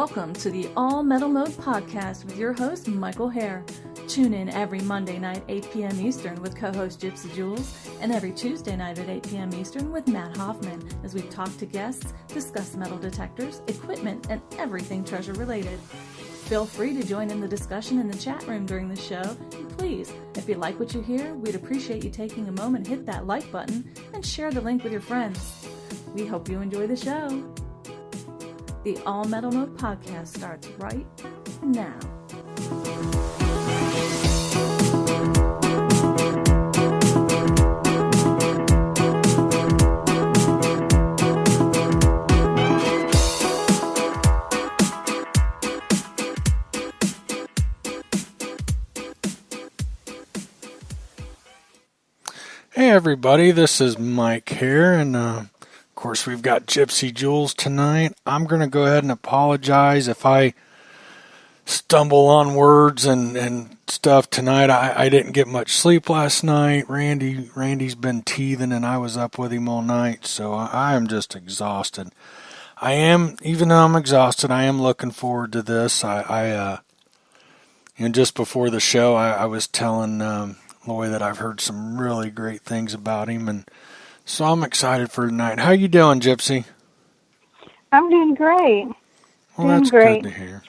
Welcome to the All Metal Mode podcast with your host, Michael Hare. Tune in every Monday night, 8 p.m. Eastern with co-host Gypsy Jules, and every Tuesday night at 8 p.m. Eastern with Matt Hoffman as we talk to guests, discuss metal detectors, equipment, and everything treasure related. Feel free to join in the discussion in the chat room during the show. And please, if you like what you hear, we'd appreciate you taking a moment to hit that like button and share the link with your friends. We hope you enjoy the show. The All Metal Mode podcast starts right now. Hey everybody, this is Mike here, and of course we've got Gypsy Jules tonight. I'm going to go ahead and apologize if I stumble on words and stuff tonight. I didn't get much sleep last night. Randy's been teething, and I was up with him all night, so I am just exhausted. Even though I'm exhausted, I am looking forward to this. And just before the show, I was telling Loy that I've heard some really great things about him, and so I'm excited for tonight. How you doing, Gypsy? I'm doing great. Well, that's great. Good to hear.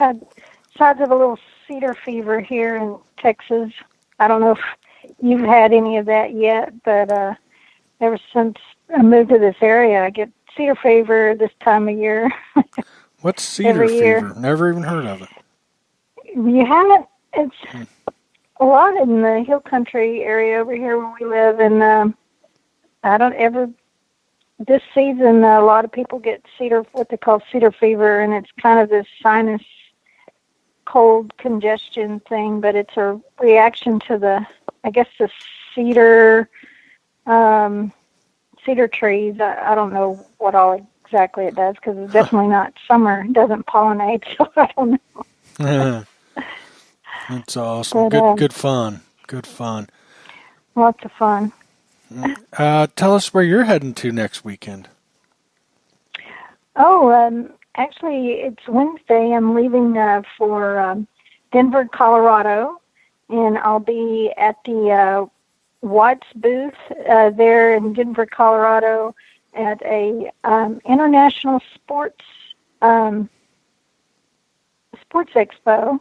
Besides of a little cedar fever here in Texas. I don't know if you've had any of that yet, but ever since I moved to this area, I get cedar fever this time of year. What's cedar Every fever? year. Never even heard of it. You haven't? It's a lot in the hill country area over here where we live, and this season, a lot of people get what they call cedar fever, and it's kind of this sinus cold congestion thing, but it's a reaction to the cedar trees. I don't know what all exactly it does, because it's definitely not summer. It doesn't pollinate, so I don't know. That's awesome. Good fun. Good fun. Lots of fun. Tell us where you're heading to next weekend. Actually, it's Wednesday. I'm leaving for Denver, Colorado, and I'll be at the Watts booth there in Denver, Colorado at a international sports expo.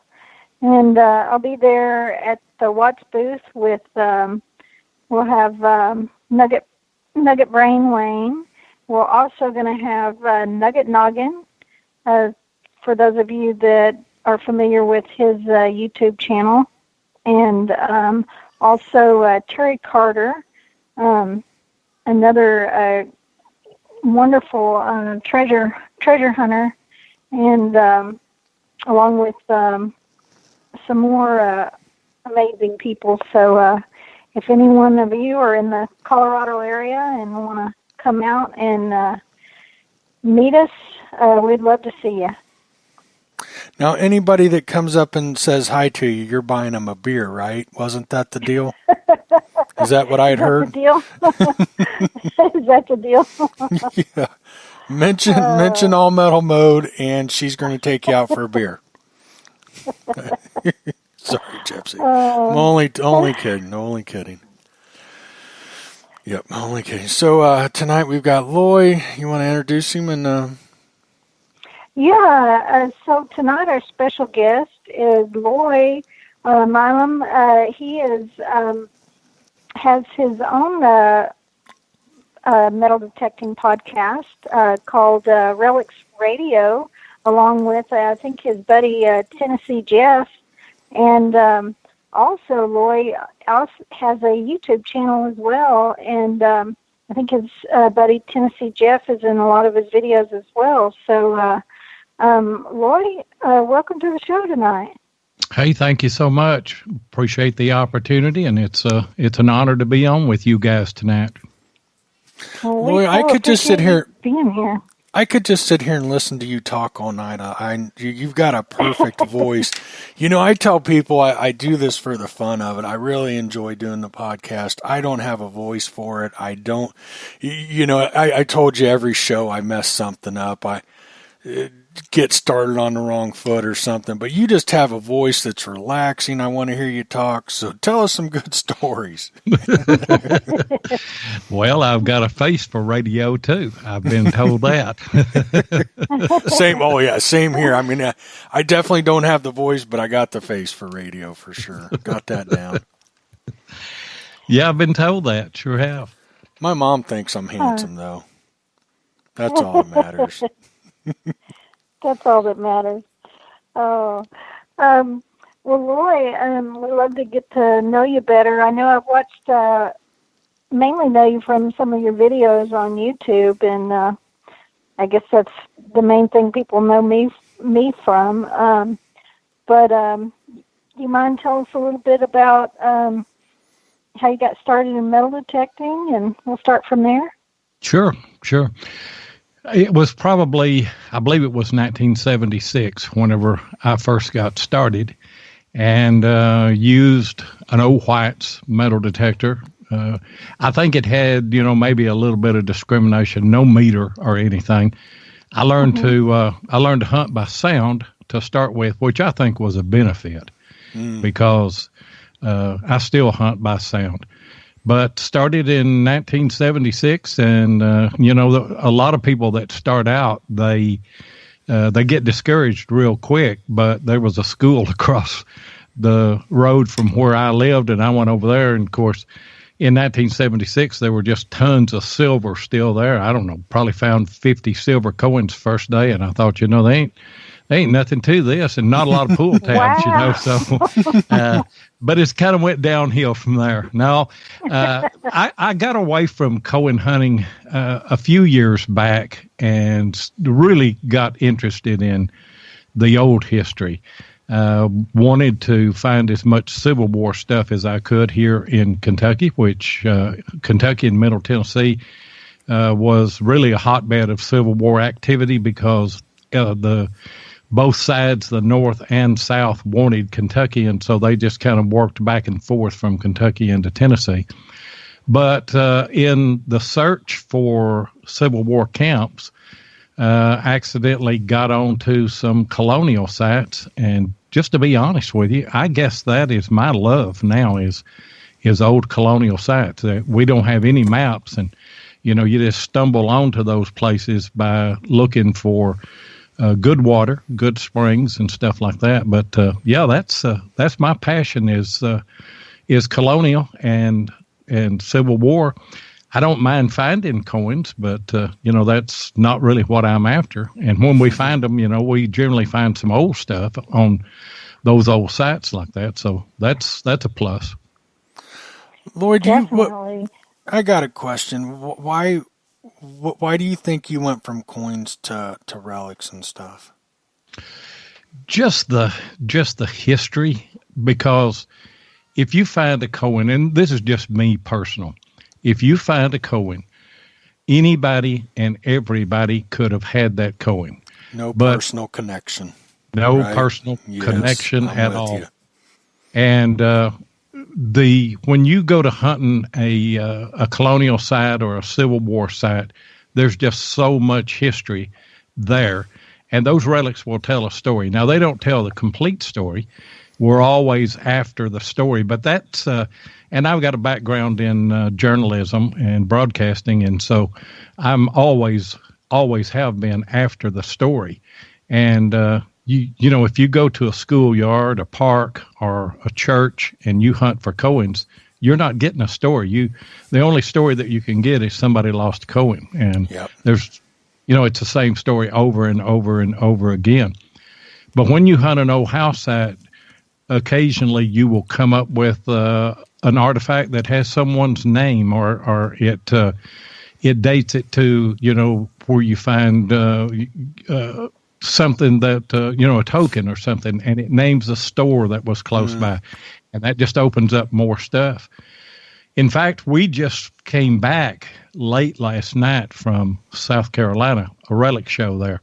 And I'll be there at the Watts booth with, we'll have Nugget Brain Wayne. We're also going to have Nugget Noggin, for those of you that are familiar with his YouTube channel. And also Terry Carter, another wonderful treasure hunter, and along with some more amazing people. So if any one of you are in the Colorado area and want to come out and meet us, we'd love to see you. Now, anybody that comes up and says hi to you, you're buying them a beer, right? Wasn't that the deal? Is that what I had heard? Is that the deal? Yeah. Mention All Metal Mode, and she's going to take you out for a beer. Sorry, Gypsy. I'm only kidding. Yep, only kidding. So tonight we've got Loy. You want to introduce him? So tonight our special guest is Loy Milan. He has his own metal detecting podcast called Relics Radio, along with, I think, his buddy Tennessee Jeff. And also, Loy has a YouTube channel as well. And I think his buddy Tennessee Jeff is in a lot of his videos as well. So, Loy, welcome to the show tonight. Hey, thank you so much. Appreciate the opportunity, and it's an honor to be on with you guys tonight. Well, Loy, I could just sit here. Being here. I could just sit here and listen to you talk all night. You've got a perfect voice. I tell people I do this for the fun of it. I really enjoy doing the podcast. I don't have a voice for it. I don't, I told you every show I mess something up. get started on the wrong foot or something, but you just have a voice that's relaxing. I want to hear you talk. So tell us some good stories. Well, I've got a face for radio too. I've been told that. Same. Oh yeah. Same here. I mean, I definitely don't have the voice, but I got the face for radio for sure. Got that down. Yeah, I've been told that. Sure have. My mom thinks I'm handsome though. That's all that matters. That's all that matters. Oh, well, Loy, we'd love to get to know you better. I know I've watched, mainly know you from some of your videos on YouTube, and I guess that's the main thing people know me from. But do you mind telling us a little bit about how you got started in metal detecting, and we'll start from there? Sure. It was probably, I believe it was 1976 whenever I first got started, and used an old White's metal detector. I think it had, maybe a little bit of discrimination, no meter or anything. I learned to hunt by sound to start with, which I think was a benefit because I still hunt by sound. But started in 1976, and a lot of people that start out, they get discouraged real quick. But there was a school across the road from where I lived, and I went over there. And of course, in 1976, there were just tons of silver still there. I don't know, probably found 50 silver coins first day, and I thought, they ain't nothing to this, and not a lot of pool tabs, Wow. So, but it's kind of went downhill from there. Now, I got away from Cohen hunting a few years back and really got interested in the old history. Wanted to find as much Civil War stuff as I could here in Kentucky, which Kentucky and Middle Tennessee was really a hotbed of Civil War activity because both sides, the North and South, wanted Kentucky, and so they just kind of worked back and forth from Kentucky into Tennessee. But in the search for Civil War camps, accidentally got onto some colonial sites, and just to be honest with you, I guess that is my love now is old colonial sites. We don't have any maps, and you just stumble onto those places by looking for good water, good springs, and stuff like that. But that's my passion is colonial and Civil War. I don't mind finding coins, but that's not really what I'm after. And when we find them, we generally find some old stuff on those old sites like that. So that's a plus. Lloyd, Definitely. I got a question. Why do you think you went from coins to relics and stuff? Just the history, because if you find a coin, and this is just me personal, if you find a coin, anybody and everybody could have had that coin. No personal connection. No right? personal connection at all. You. And when you go to hunting a colonial site or a Civil War site, there's just so much history there, and those relics will tell a story. Now, they don't tell the complete story. We're always after the story, but that's and I've got a background in journalism and broadcasting, and so I'm always have been after the story. And if you go to a schoolyard, a park, or a church and you hunt for coins, you're not getting a story. The only story that you can get is somebody lost a coin, and there's, it's the same story over and over and over again. But when you hunt an old house site, occasionally you will come up with an artifact that has someone's name, or it dates it to where you find something that a token or something, and it names a store that was close by, and that just opens up more stuff. In fact, we just came back late last night from South Carolina, a relic show there.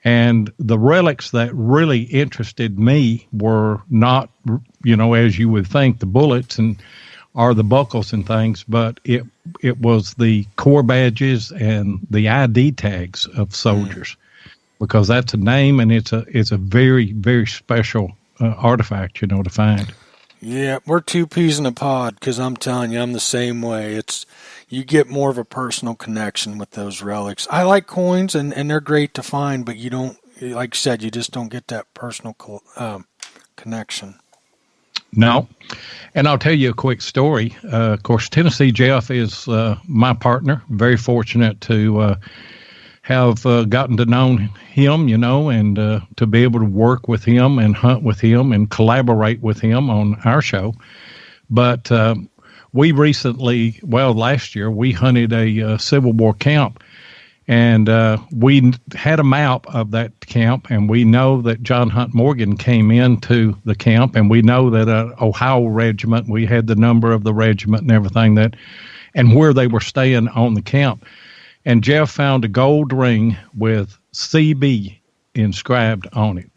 And the relics that really interested me were not, as you would think, the bullets or the buckles and things, but it was the corps badges and the ID tags of soldiers. because that's a name, and it's a very, very special artifact, to find. Yeah, we're two peas in a pod, because I'm telling you, I'm the same way. You get more of a personal connection with those relics. I like coins, and they're great to find, but you don't, like you said, you just don't get that personal connection. No. And I'll tell you a quick story. Of course, Tennessee Jeff is my partner. Very fortunate to have gotten to know him, and to be able to work with him and hunt with him and collaborate with him on our show. But we recently, last year, we hunted a Civil War camp, and we had a map of that camp, and we know that John Hunt Morgan came into the camp, and we know that Ohio regiment, we had the number of the regiment and everything and where they were staying on the camp. And Jeff found a gold ring with CB inscribed on it.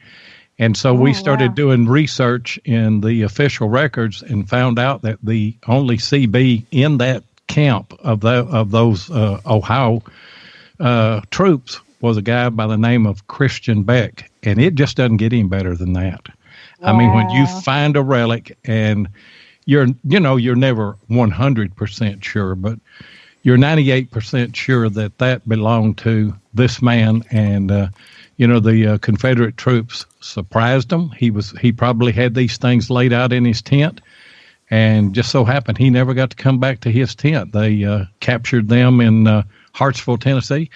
And so we started doing research in the official records and found out that the only CB in that camp of those Ohio troops was a guy by the name of Christian Beck. And it just doesn't get any better than that. Wow. I mean, when you find a relic and you're never 100% sure, but you're 98% sure that belonged to this man, and the Confederate troops surprised him. He probably had these things laid out in his tent, and just so happened he never got to come back to his tent. They captured them in Hartsville, Tennessee,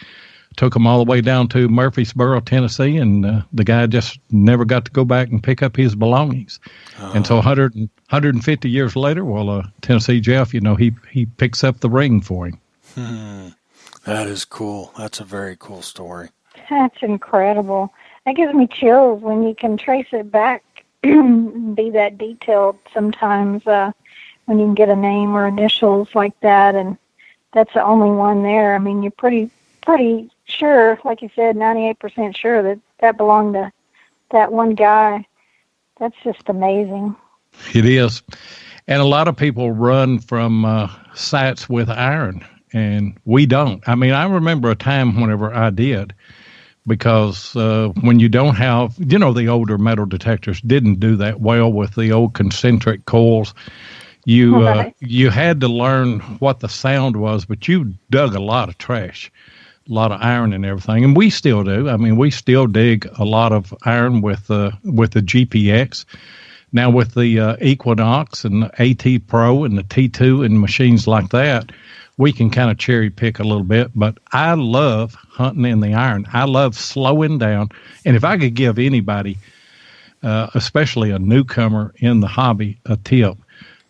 took them all the way down to Murfreesboro, Tennessee, and the guy just never got to go back and pick up his belongings. And so 150 years later, Tennessee Jeff, he picks up the ring for him. That is cool. That's a very cool story. That's incredible. That gives me chills when you can trace it back, be that detailed sometimes, when you can get a name or initials like that, and that's the only one there. I mean, you're pretty sure, like you said, 98% sure that belonged to that one guy. That's just amazing. It is. And a lot of people run from sites with iron, and we don't. I mean, I remember a time whenever I did, because when you don't have, the older metal detectors didn't do that well with the old concentric coils. You had to learn what the sound was, but you dug a lot of trash, a lot of iron and everything, and we still do. I mean, we still dig a lot of iron with the GPX. Now with the Equinox and the AT Pro and the T2 and machines like that, we can kind of cherry pick a little bit. But I love hunting in the iron. I love slowing down. And if I could give anybody, especially a newcomer in the hobby, a tip,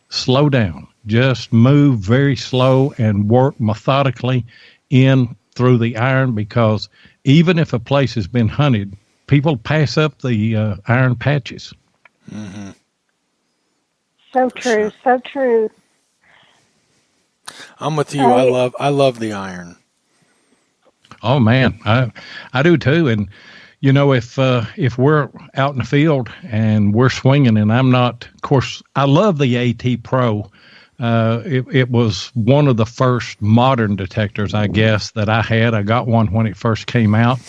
slow down. Just move very slow and work methodically in through the iron, because even if a place has been hunted, people pass up the iron patches. Mm-hmm. So true, so true. I'm with you. I love the iron. Oh man, I do too. And if we're out in the field and we're swinging, and I'm not, of course, I love the AT Pro. It was one of the first modern detectors, I guess, that I had. I got one when it first came out.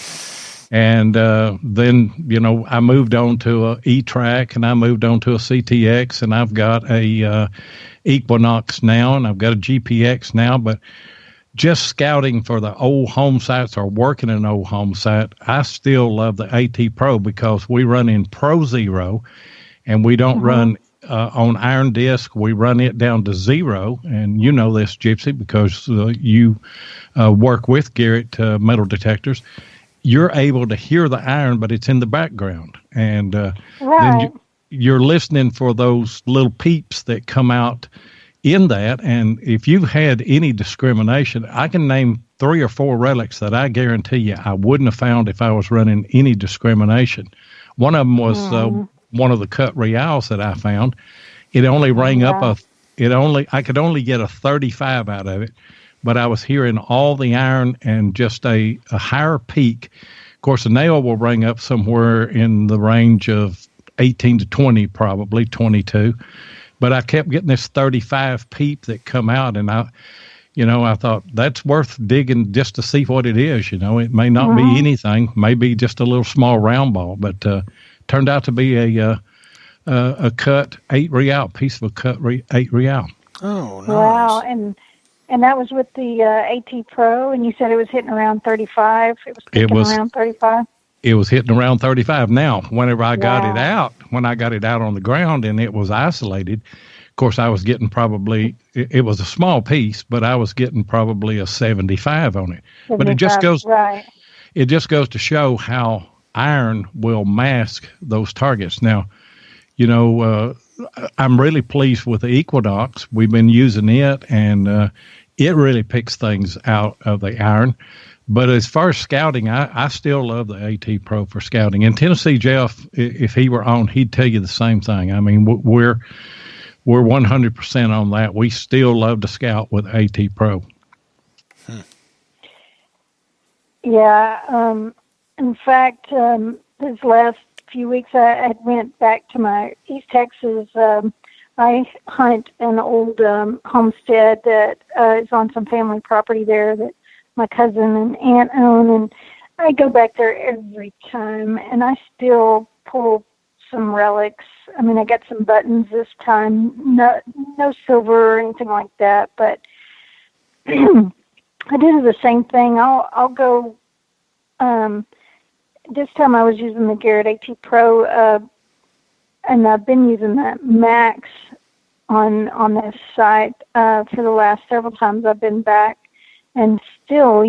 And then, I moved on to a E-Track, and I moved on to a CTX, and I've got a Equinox now, and I've got a GPX now. But just scouting for the old home sites or working an old home site, I still love the AT Pro, because we run in Pro Zero, and we don't run on iron disc. We run it down to zero. And you know this, Gypsy, because you work with Garrett metal detectors. You're able to hear the iron, but it's in the background. And then you're listening for those little peeps that come out in that. And if you've had any discrimination, I can name 3 or 4 relics that I guarantee you I wouldn't have found if I was running any discrimination. One of them was one of the cut reals that I found. It only rang up I could only get a 35 out of it. But I was hearing all the iron and just a higher peak. Of course, a nail will ring up somewhere in the range of 18 to 20, probably 22. But I kept getting this 35 peep that come out, and I thought that's worth digging just to see what it is. It may not be anything, maybe just a little small round ball, but turned out to be a cut 8 real, piece of a cut 8 real. Oh, nice. Wow, and that was with the AT Pro, and you said it was hitting around 35. It was around 35. It was hitting around 35. Now, whenever I got it out, when I got it out on the ground and it was isolated, of course, I was getting probably, it was a small piece, but I was getting probably a 75 on it. 75, but it just goes to show how iron will mask those targets. Now, I'm really pleased with the Equinox. We've been using it, and it really picks things out of the iron. But as far as scouting, I still love the AT Pro for scouting. And Tennessee Jeff, if he were on, he'd tell you the same thing. I mean, we're 100% on that. We still love to scout with AT Pro. Yeah. In fact, this last few weeks, I went back to my East Texas. I hunt an old homestead that is on some family property there that my cousin and aunt own, and I go back there every time, and I still pull some relics. I mean, I got some buttons this time, no silver or anything like that, but I did the same thing. I'll go. This time I was using the Garrett AT Pro, and I've been using that Max on this site for the last several times I've been back, and still,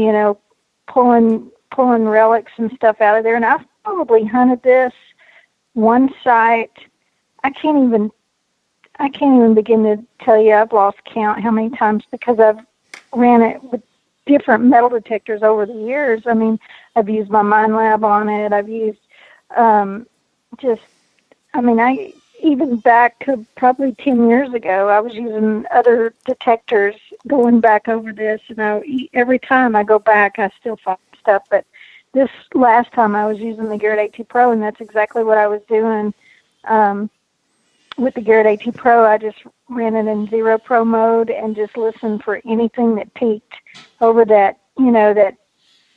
pulling relics and stuff out of there. And I've probably hunted this one site. I can't even begin to tell you. I've lost count how many times, because I've ran it with different metal detectors over the years. I mean, I've used my Mind Lab on it. I've used I even back to probably 10 years ago, I was using other detectors going back over this, and every time I go back, I still find stuff. But this last time I was using the Garrett AT Pro, and that's exactly what I was doing. With the Garrett AT Pro, I just ran it in 0 Pro mode and just listened for anything that peaked over that, that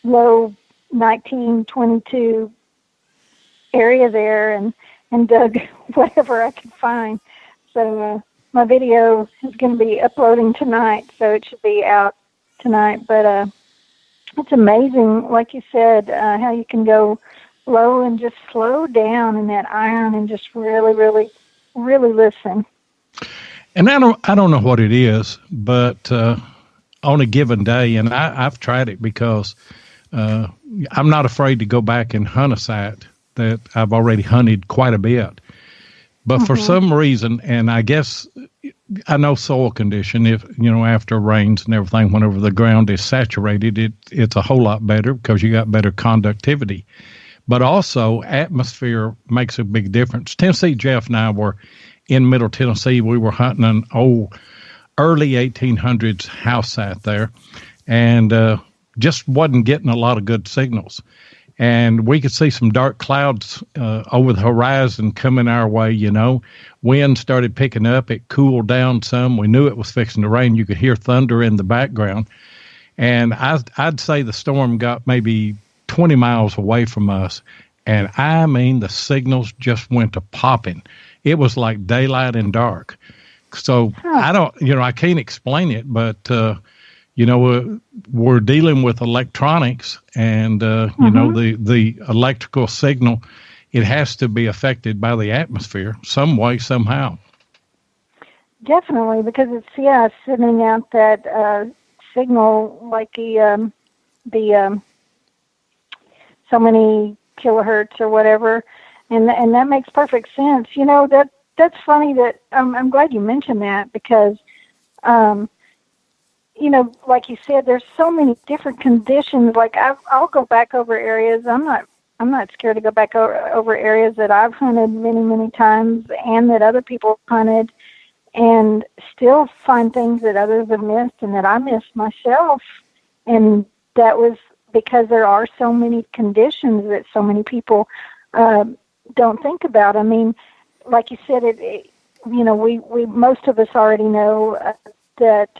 low 1922 area there, and dug whatever I could find. So my video is going to be uploading tonight, so it should be out tonight. But it's amazing, like you said, how you can go low and just slow down in that iron and just really, really, really listen. And I don't know what it is, but on a given day, and I've tried it because I'm not afraid to go back and hunt a site that I've already hunted quite a bit. But for some reason, and I guess I know soil condition, if, after rains and everything, whenever the ground is saturated, it's a whole lot better because you got better conductivity. But also, atmosphere makes a big difference. Tennessee Jeff and I were in Middle Tennessee. We were hunting an old, early 1800s house site there, and just wasn't getting a lot of good signals. And we could see some dark clouds over the horizon coming our way, Wind started picking up. It cooled down some. We knew it was fixing to rain. You could hear thunder in the background. And I'd say the storm got maybe 20 miles away from us. And I mean, the signals just went to popping. It was like daylight and dark. So I can't explain it, but we're dealing with electronics, and the electrical signal, it has to be affected by the atmosphere some way, somehow. Definitely, because it's sending out that signal like the so many kilohertz or whatever, and that makes perfect sense. That's funny that I'm glad you mentioned that, because like you said, there's so many different conditions. Like I'll go back over areas. I'm not scared to go back over areas that I've hunted many, many times and that other people hunted, and still find things that others have missed and that I missed myself. And that was because there are so many conditions that so many people don't think about. I mean, like you said, we most of us already know that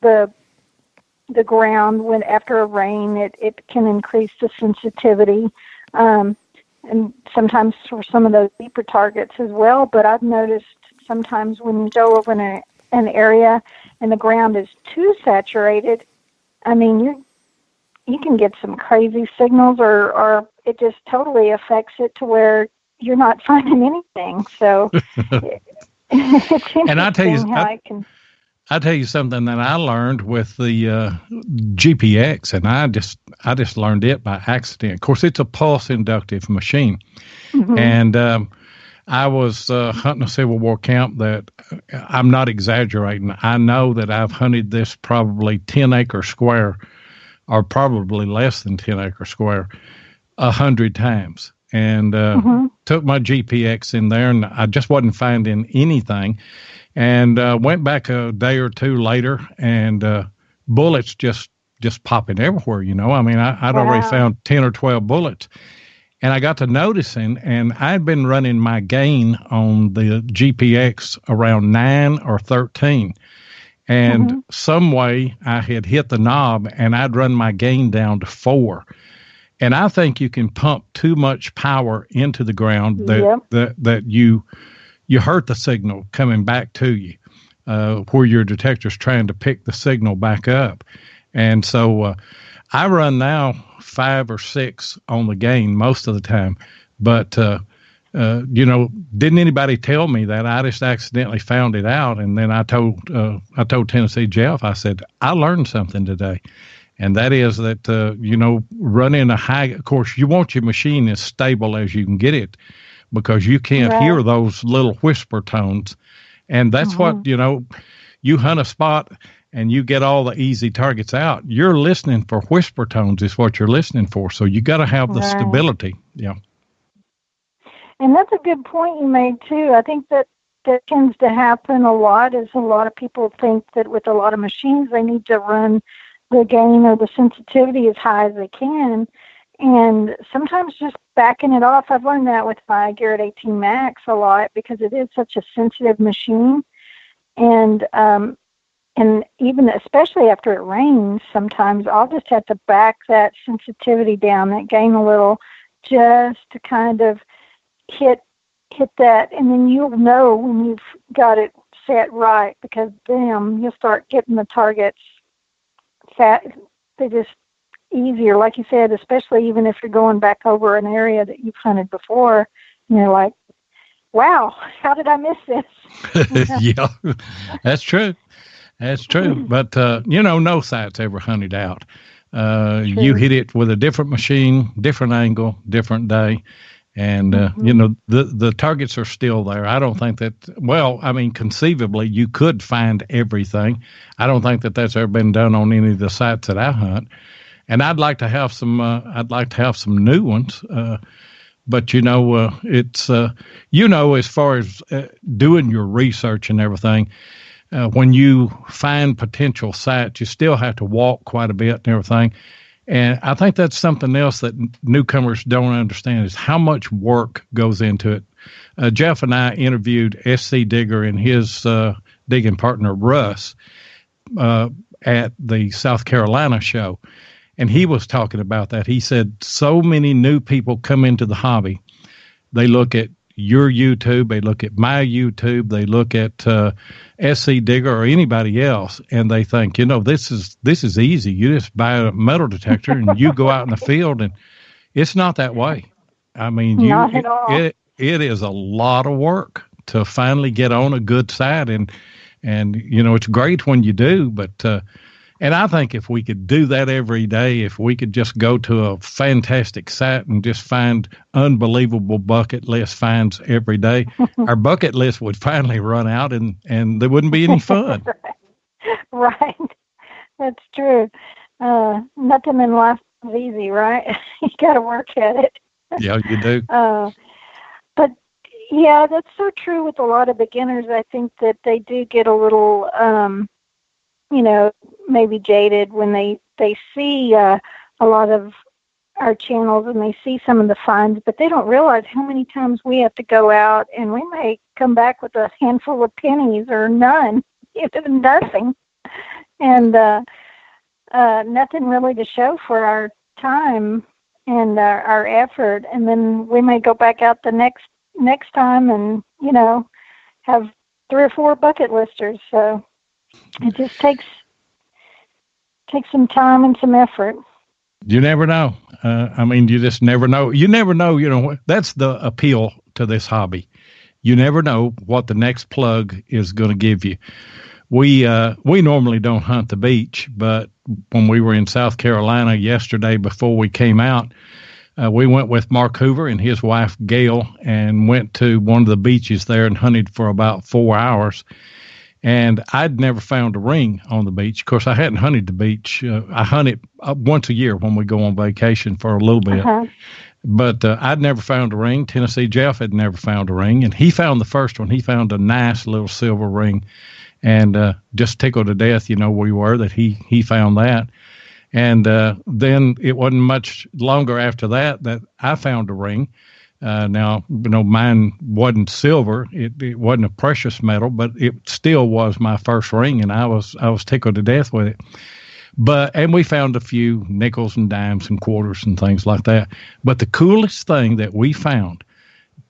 the the ground when after a rain. It can increase the sensitivity, and sometimes for some of those deeper targets as well. But I've noticed sometimes when you go over an area and the ground is too saturated, I mean, you can get some crazy signals, or it just totally affects it to where you're not finding anything. So it's interesting and I tell you something that I learned with the GPX, and I just learned it by accident. Of course, it's a pulse inductive machine, and I was hunting a Civil War camp that I'm not exaggerating. I know that I've hunted this probably 10 acre square, or probably less than 10 acre square, 100 times. And took my GPX in there, and I just wasn't finding anything. And went back a day or two later, and bullets just popping everywhere, you know. I mean, I'd already found 10 or 12 bullets. And I got to noticing, and I'd been running my gain on the GPX around 9 or 13. And some way I had hit the knob, and I'd run my gain down to 4. And I think you can pump too much power into the ground that you hurt the signal coming back to you, where your detector's trying to pick the signal back up. And so I run now 5 or 6 on the gain most of the time. But, didn't anybody tell me that? I just accidentally found it out. And then I told Tennessee Jeff, I said, I learned something today. And that is that, running a high, of course, you want your machine as stable as you can get it, because you can't hear those little whisper tones. And that's what, you hunt a spot and you get all the easy targets out. You're listening for whisper tones is what you're listening for. So you got to have the stability. Yeah. And that's a good point you made, too. I think that tends to happen a lot, is a lot of people think that with a lot of machines, they need to run the gain or the sensitivity as high as they can. And sometimes just backing it off. I've learned that with my Garrett 18 Max a lot, because it is such a sensitive machine. And even especially after it rains, sometimes I'll just have to back that sensitivity down, that gain a little, just to kind of hit that. And then you'll know when you've got it set right, because then you'll start getting the targets fat. They're just easier, like you said, especially even if you're going back over an area that you've hunted before, and you're like, wow, how did I miss this? Yeah, that's true. That's true. But, no site's ever hunted out. You hit it with a different machine, different angle, different day. And, the targets are still there. I don't think that, conceivably you could find everything. I don't think that that's ever been done on any of the sites that I hunt. And I'd like to have some new ones. But, it's, as far as doing your research and everything, when you find potential sites, you still have to walk quite a bit and everything. And I think that's something else that newcomers don't understand, is how much work goes into it. Jeff and I interviewed SC Digger and his digging partner, Russ, at the South Carolina show. And he was talking about that. He said so many new people come into the hobby. They look at your YouTube, they look at my YouTube, they look at SC Digger or anybody else, and they think, this is easy. You just buy a metal detector and you go out in the field, and it's not that way. I mean, not at all. It is a lot of work to finally get on a good site, and it's great when you do, but and I think if we could do that every day, if we could just go to a fantastic site and just find unbelievable bucket list finds every day, our bucket list would finally run out, and there wouldn't be any fun. Right. That's true. Nothing in life is easy, right? You got to work at it. Yeah, you do. But yeah, that's so true with a lot of beginners. I think that they do get a little, maybe jaded when they see a lot of our channels and they see some of the finds, but they don't realize how many times we have to go out and we may come back with a handful of pennies or none, even nothing. And nothing really to show for our time and our effort. And then we may go back out the next time and, have 3 or 4 bucket listers. So it just takes some time and some effort. You never know. You just never know. You never know, that's the appeal to this hobby. You never know what the next plug is going to give you. We normally don't hunt the beach, but when we were in South Carolina yesterday before we came out, we went with Mark Hoover and his wife Gail and went to one of the beaches there and hunted for about 4 hours. And I'd never found a ring on the beach. Of course, I hadn't hunted the beach. I hunt it once a year when we go on vacation for a little bit. Uh-huh. But I'd never found a ring. Tennessee Jeff had never found a ring. And he found the first one. He found a nice little silver ring. And just tickled to death, we were, that he found that. And then it wasn't much longer after that I found a ring. Now, mine wasn't silver. It wasn't a precious metal, but it still was my first ring, and I was tickled to death with it. And we found a few nickels and dimes and quarters and things like that. But the coolest thing that we found,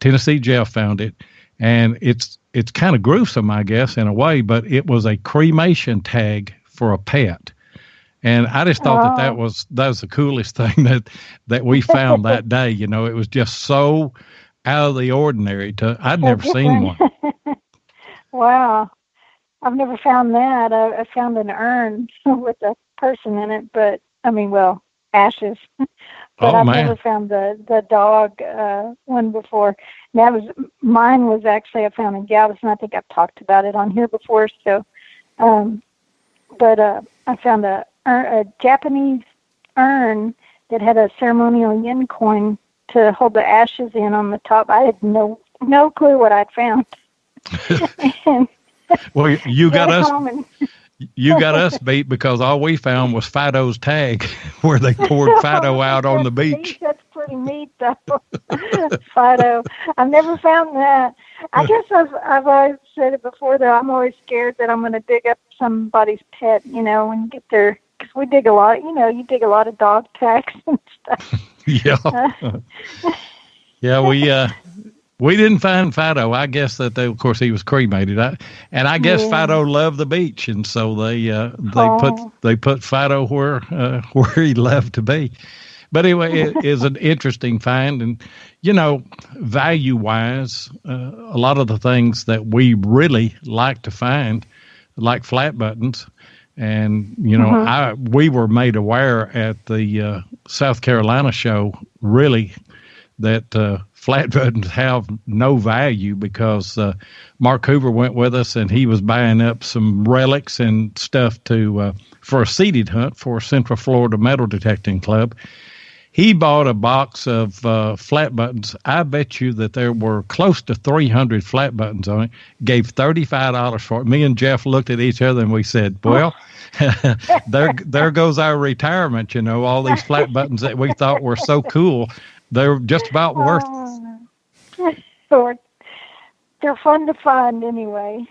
Tennessee Jeff found it, and it's kind of gruesome, I guess, in a way, but it was a cremation tag for a pet. And I just thought that was the coolest thing that we found that day. It was just so out of the ordinary. I'd never seen one. Wow. I've never found that. I found an urn with a person in it, but ashes. But I've never found the dog one before. Mine was actually, I found in Galveston. I think I've talked about it on here before. So, I found a Japanese urn that had a ceremonial yen coin to hold the ashes in on the top. I had no clue what I'd found. Well, you got us beat, because all we found was Fido's tag where they poured Fido out on the beach. That's pretty neat, though. Fido. I've never found that. I guess I've always said it before, though. I'm always scared that I'm going to dig up somebody's pet, and get their, because we dig a lot, you dig a lot of dog tags and stuff. Yeah. We didn't find Fido. I guess that of course he was cremated. I guess Fido loved the beach, and so they put Fido where he loved to be. But anyway, it is an interesting find, and value wise, a lot of the things that we really like to find, like flat buttons, and we were made aware at the South Carolina show really that flat buttons have no value, because Mark Hoover went with us and he was buying up some relics and stuff for a seated hunt for Central Florida Metal Detecting Club. He bought a box of flat buttons. I bet you that there were close to 300 flat buttons on it. Gave $35 for it. Me and Jeff looked at each other and we said, well, there goes our retirement, all these flat buttons that we thought were so cool. They're just about worthless. They're fun to find anyway.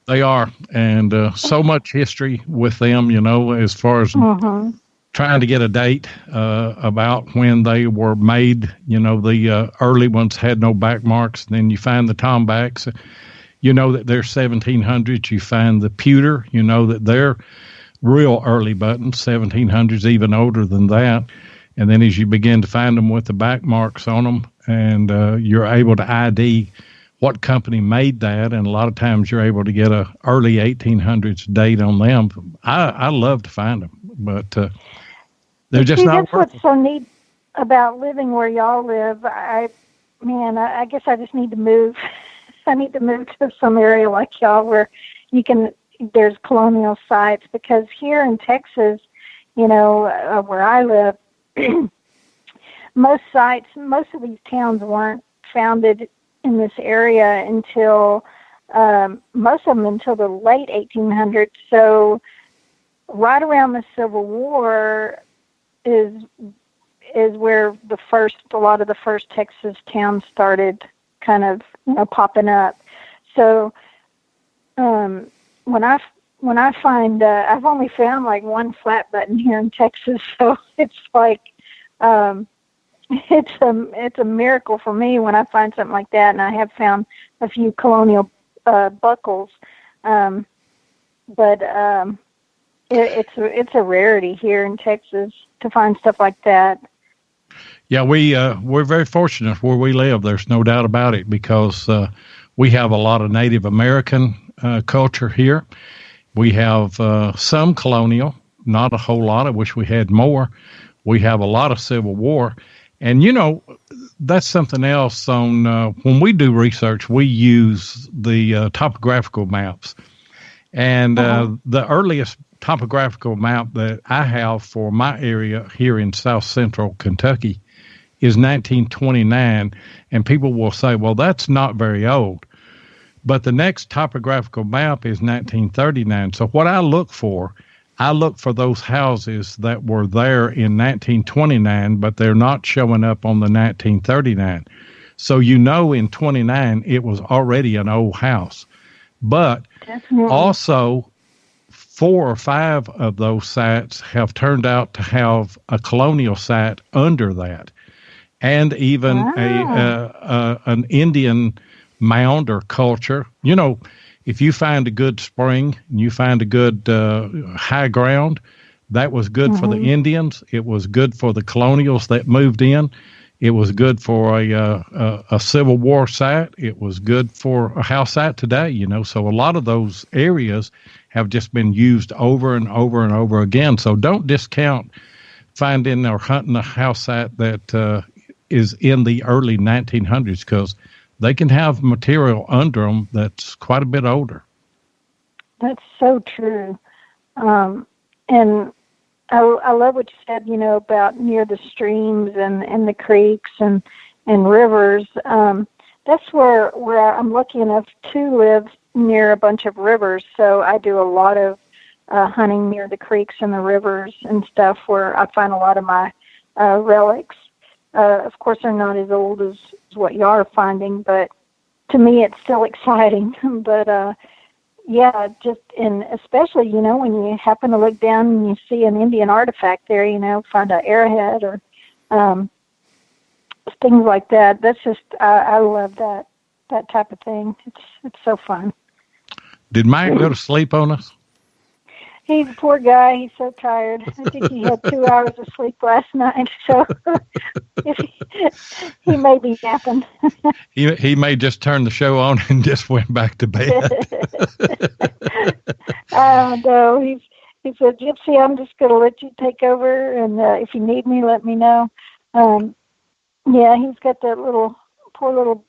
They are. And so much history with them, as far as trying to get a date about when they were made. The early ones had no back marks. Then you find the tombacks, that they're 1700s. You find the pewter, that they're real early buttons, 1700s, even older than that. And then as you begin to find them with the back marks on them, and you're able to ID what company made that, and a lot of times you're able to get a early 1800s date on them. I love to find them, but they're just not worth it. That's what's so neat about living where y'all live. I guess I just need to move. I need to move to some area like y'all where there's colonial sites, because here in Texas, where I live, most of these towns weren't founded in this area until most of them until the late 1800s. So right around the Civil War is where a lot of the first Texas towns started kind of popping up. So when I when I find, I've only found like one flat button here in Texas, so it's like, it's a miracle for me when I find something like that. And I have found a few colonial buckles, but it's a rarity here in Texas to find stuff like that. Yeah, we're very fortunate where we live. There's no doubt about it, because we have a lot of Native American culture here. We have some colonial, not a whole lot. I wish we had more. We have a lot of Civil War. And, that's something else on when we do research, we use the topographical maps. And the earliest topographical map that I have for my area here in South Central Kentucky is 1929. And people will say, well, that's not very old. But the next topographical map is 1939. So what I look for those houses that were there in 1929, but they're not showing up on the 1939. So in 29, it was already an old house. But also, 4 or 5 of those sites have turned out to have a colonial site under that, and even an Indian mound or culture. If you find a good spring and you find a good high ground, that was good for the Indians. It was good for the colonials that moved in. It was good for a Civil War site. It was good for a house site today, So a lot of those areas have just been used over and over and over again. So don't discount finding or hunting a house site that is in the early 1900s, because they can have material under them that's quite a bit older. That's so true. And I love what you said, about near the streams and the creeks and rivers. That's where I'm lucky enough to live near a bunch of rivers. So I do a lot of hunting near the creeks and the rivers and stuff, where I find a lot of my relics. Of course, they're not as old as what you are finding, but to me, it's still exciting. But especially, when you happen to look down and you see an Indian artifact there, find an arrowhead or things like that. That's just, I love that type of thing. It's so fun. Did Mike go to sleep on us? He's a poor guy. He's so tired. I think he had 2 hours of sleep last night, so he may be napping. He may just turn the show on and just went back to bed. No, he said, Gypsy, I'm just going to let you take over, and if you need me, let me know. He's got that poor little,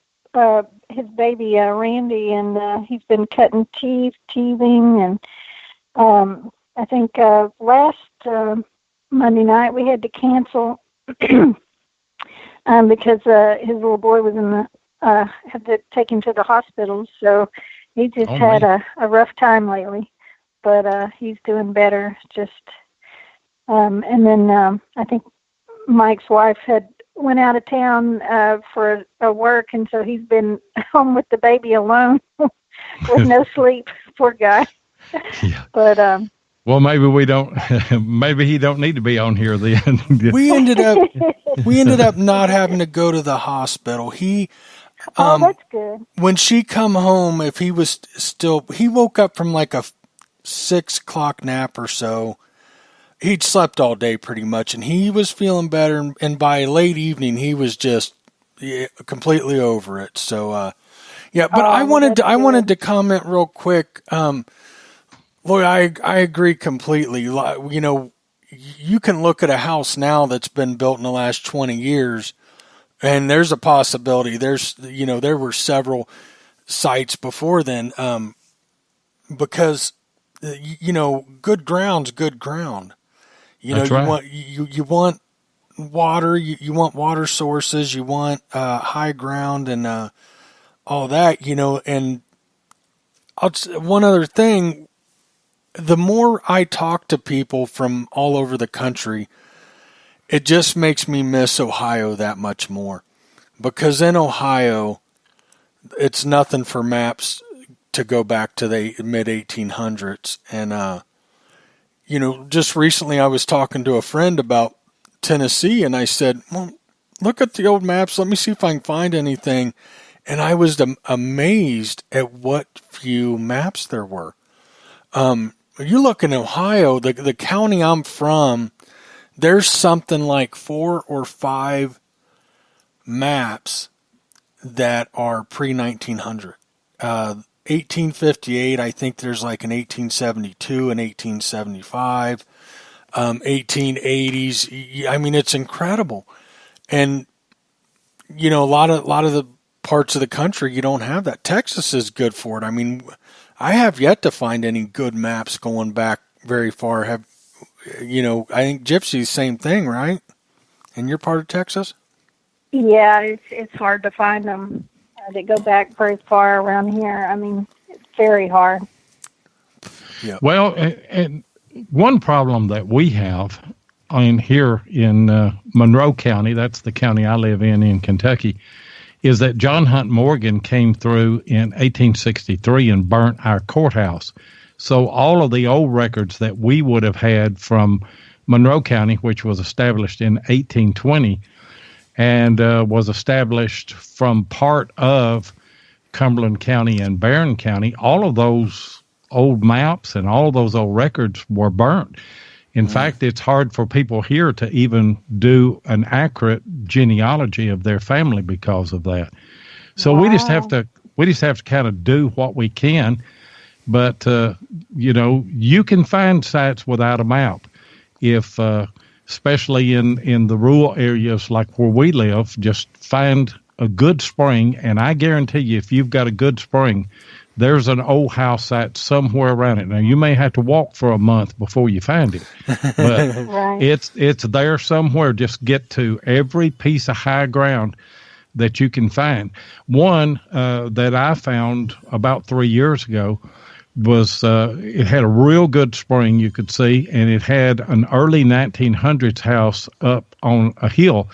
his baby, Randy, and he's been cutting teeth, teething, and I think last Monday night we had to cancel because his little boy was had to take him to the hospital. So he just had a rough time lately, but he's doing better. And then I think Mike's wife went out of town for a work, and so he's been home with the baby alone with no sleep. Poor guy. Yeah. But well, maybe we don't. Maybe he don't need to be on here then. We ended up not having to go to the hospital. That's good. When she come home, if he was he woke up from like a 6 o'clock nap or so. He'd slept all day pretty much, and he was feeling better. And by late evening, he was just completely over it. So, but I wanted to comment real quick. Loy, I agree completely. You can look at a house now that's been built in the last 20 years, and there's a possibility. There were several sites before then, because, good ground's good ground. That's right. You want water, you want water sources, you want high ground and all that, and one other thing. The more I talk to people from all over the country, it just makes me miss Ohio that much more. Because in Ohio, it's nothing for maps to go back to the mid 1800s. And, just recently I was talking to a friend about Tennessee, and I said, well, look at the old maps. Let me see if I can find anything. And I was amazed at what few maps there were. You look in Ohio, the county I'm from, there's something like 4 or 5 maps that are pre-1900. 1858, I think there's like an 1872 and 1875, 1880s. I mean, it's incredible. And, a lot of the parts of the country, you don't have that. Texas is good for it. I mean, I have yet to find any good maps going back very far. I think Gypsy's same thing, right? And you're part of Texas? Yeah, it's hard to find them that go back very far around here. I mean, it's very hard. Yeah. Well, and one problem that we have here in Monroe County, that's the county I live in Kentucky, is that John Hunt Morgan came through in 1863 and burnt our courthouse. So all of the old records that we would have had from Monroe County, which was established in 1820, and was established from part of Cumberland County and Barron County, all of those old maps and all of those old records were burnt. In fact, it's hard for people here to even do an accurate genealogy of their family because of that. So we just have to kind of do what we can. But you can find sites without a map. If especially in the rural areas like where we live, just find a good spring, and I guarantee you, if you've got a good spring, there's an old house site somewhere around it. Now, you may have to walk for a month before you find it, but Right. it's there somewhere. Just get to every piece of high ground that you can find. One that I found about 3 years ago was it had a real good spring you could see, and it had an early 1900s house up on a hill.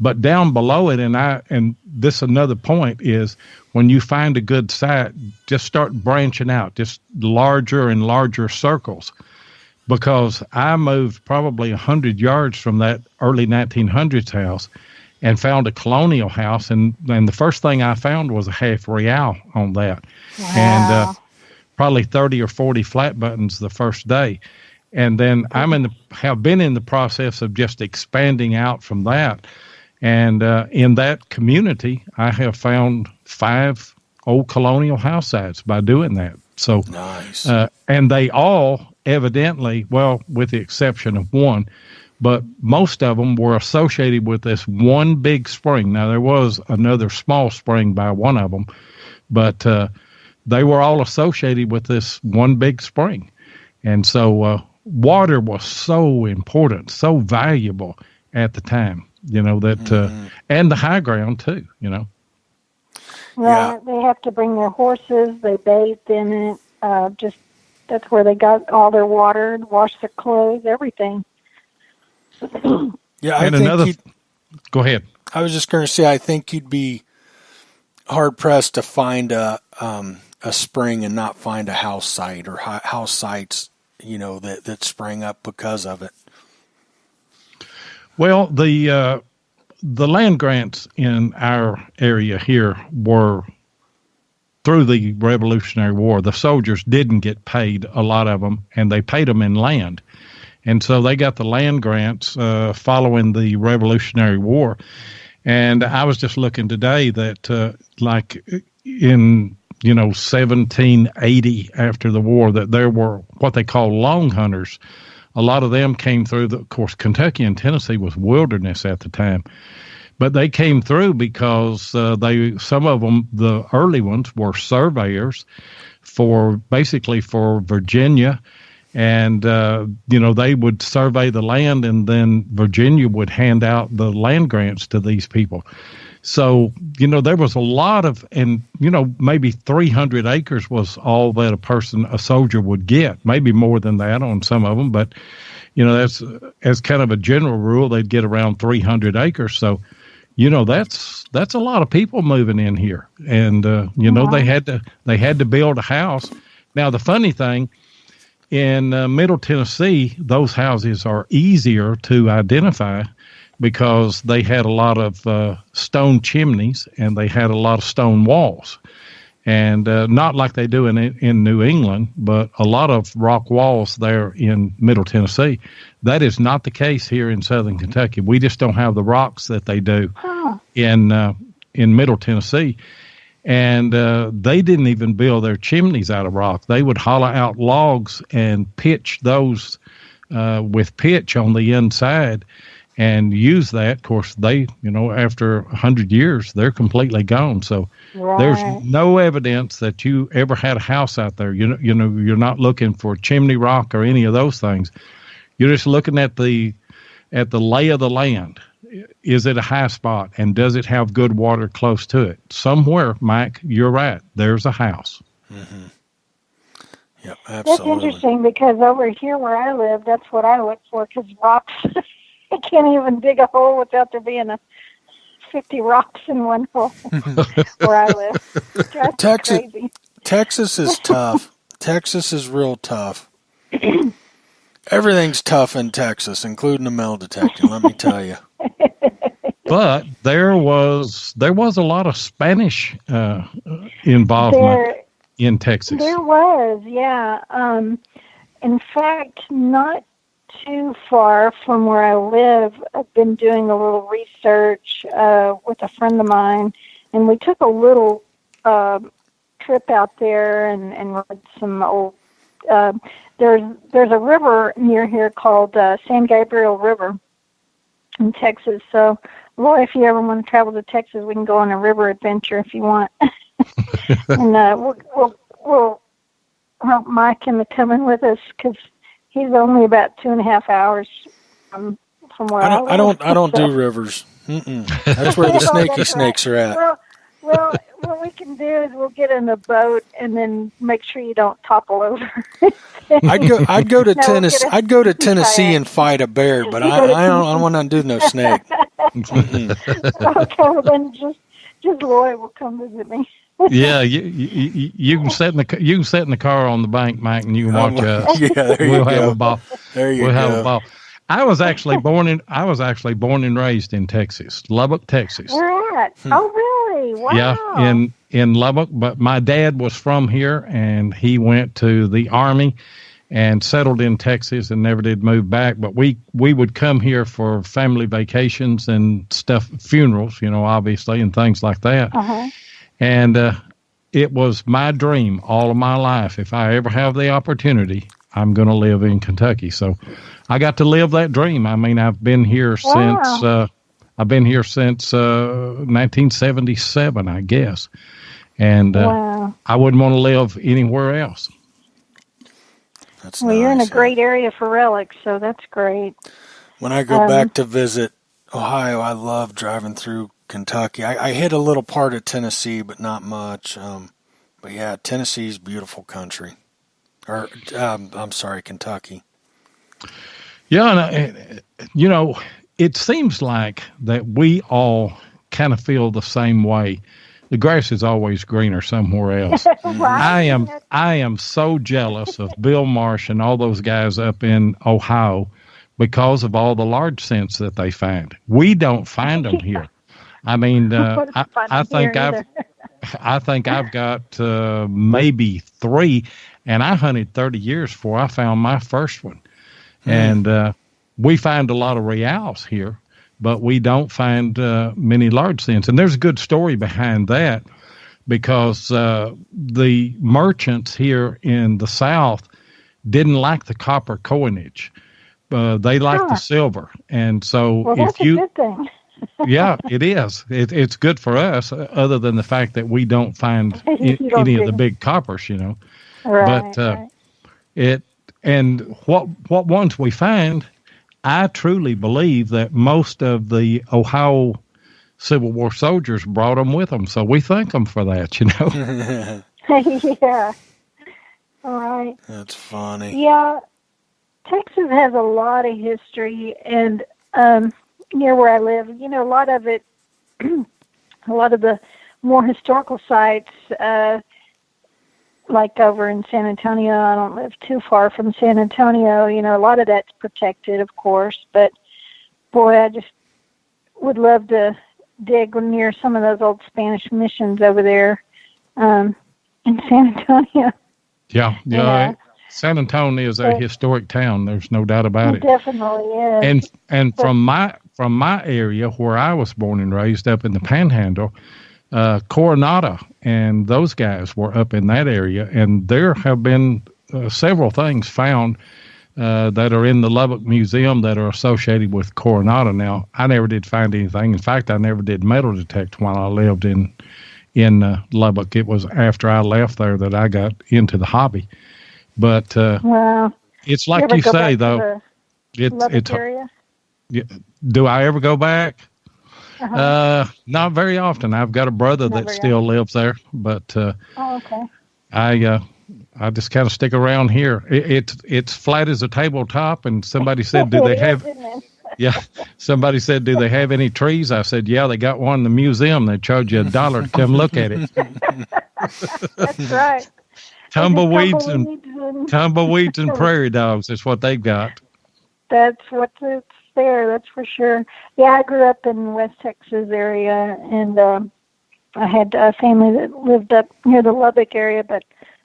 But down below it, and this another point is, when you find a good site, just start branching out, just larger and larger circles. Because I moved probably 100 yards from that early 1900s house and found a colonial house, and the first thing I found was a half real on that. Wow. And probably 30 or 40 flat buttons the first day. And then have been in the process of just expanding out from that. And in that community, I have found 5 old colonial house sites by doing that. So nice. And they all evidently, well, with the exception of one, but most of them were associated with this one big spring. Now, there was another small spring by one of them, but they were all associated with this one big spring. And so water was so important, so valuable at the time, and the high ground too, Right. Yeah. They have to bring their horses. They bathed in it. That's where they got all their water, washed their clothes, everything. Yeah, Go ahead. I was just going to say, I think you'd be hard pressed to find a spring and not find a house site or house sites, that sprang up because of it. Well, the land grants in our area here were through the Revolutionary War. The soldiers didn't get paid, a lot of them, and they paid them in land. And so they got the land grants following the Revolutionary War. And I was just looking today that like in 1780, after the war, that there were what they call long hunters. A lot of them came through. Of course, Kentucky and Tennessee was wilderness at the time. But they came through because some of them, the early ones, were surveyors for Virginia. And, they would survey the land, and then Virginia would hand out the land grants to these people. So, there was a lot of, and, maybe 300 acres was all that a soldier would get, maybe more than that on some of them. But, that's as kind of a general rule, they'd get around 300 acres. So, that's a lot of people moving in here, and they had to build a house. Now the funny thing, in Middle Tennessee, those houses are easier to identify because they had a lot of stone chimneys and they had a lot of stone walls. And not like they do in New England, but a lot of rock walls there in Middle Tennessee. That is not the case here in Southern Kentucky. We just don't have the rocks that they do in Middle Tennessee. And they didn't even build their chimneys out of rock. They would hollow out logs and pitch those with pitch on the inside and use that. Of course, they, after 100 years, they're completely gone. So there's no evidence that you ever had a house out there. You're not looking for chimney rock or any of those things. You're just looking at the lay of the land. Is it a high spot, and does it have good water close to it? Somewhere, Mike, you're right. There's a house. Mm-hmm. Yep, absolutely. That's interesting because over here where I live, that's what I look for, because rocks, I can't even dig a hole without there being 50 rocks in one hole where I live. That's crazy. Texas is tough. Texas is real tough. Everything's tough in Texas, including the metal detecting, let me tell you. But there was a lot of Spanish involvement in Texas. There was, yeah. In fact, not too far from where I live, I've been doing a little research with a friend of mine, and we took a little trip out there and read some old. There's a river near here called San Gabriel River in Texas. So, Loy, if you ever want to travel to Texas, we can go on a river adventure if you want. And we'll help Mike into coming with us because he's only about 2.5 hours from where I live. I don't do rivers. That's where the snaky snakes are at. Well, what we can do is we'll get in a boat and then make sure you don't topple over. I'd go to Tennessee. I'd go to Tennessee and fight a bear, but I don't want to do no snake. Okay, well then just Loy will come visit me. Yeah, you can sit in the car on the bank, Mike, and you can watch us. Yeah, there you we'll go. have a ball. There you we'll go. have a ball. I was actually born and raised in Texas, Lubbock, Texas. Where at? Oh, really? Wow. Yeah, in Lubbock. But my dad was from here, and he went to the Army and settled in Texas and never did move back. But we would come here for family vacations and stuff, funerals, obviously, and things like that. Uh-huh. And it was my dream all of my life. If I ever have the opportunity, I'm going to live in Kentucky. So I got to live that dream. I mean, I've been here since 1977, I guess. And I wouldn't want to live anywhere else. That's well, nice. You're in a great area for relics, so that's great. When I go back to visit Ohio, I love driving through Kentucky. I hit a little part of Tennessee, but not much. But yeah, Tennessee's beautiful country. Or, I'm sorry, Kentucky. Yeah, and, it seems like that we all kind of feel the same way. The grass is always greener somewhere else. Right. I am so jealous of Bill Marsh and all those guys up in Ohio because of all the large scents that they find. We don't find them here. I mean, I think I've got maybe 3, and I hunted 30 years before I found my first one. And we find a lot of reals here, but we don't find many large scents. And there's a good story behind that because the merchants here in the South didn't like the copper coinage. They liked the silver. And so that's a good thing. Yeah, it is. It's good for us, other than the fact that we don't find any of the big coppers, Right, but and what ones we find, I truly believe that most of the Ohio Civil War soldiers brought them with them, so we thank them for that, Yeah. All right. That's funny. Yeah. Texas has a lot of history, and near where I live, a lot of it a lot of the more historical sites, like over in San Antonio. I don't live too far from San Antonio. A lot of that's protected, of course, but boy, I just would love to dig near some of those old Spanish missions over there in San Antonio. Yeah. San Antonio is a historic town. There's no doubt about it. Definitely is. And from my area where I was born and raised up in the Panhandle, Coronado and those guys were up in that area, and there have been several things found that are in the Lubbock Museum that are associated with Coronado. Now, I never did find anything. In fact, I never did metal detect while I lived in Lubbock. It was after I left there that I got into the hobby. But it's like you say, though. It's area? Do I ever go back? Uh-huh. Not very often. I've got a brother that still lives there, but okay. I just kind of stick around here. It's flat as a tabletop, and somebody said, "Do they have?" Yeah, somebody said, "Do they have any trees?" I said, "Yeah, they got one in the museum. They charge you $1 to come look at it." That's right. Tumbleweeds and prairie dogs is what they've got. That's what's there. That's for sure. Yeah, I grew up in West Texas area, and I had a family that lived up near the Lubbock area, but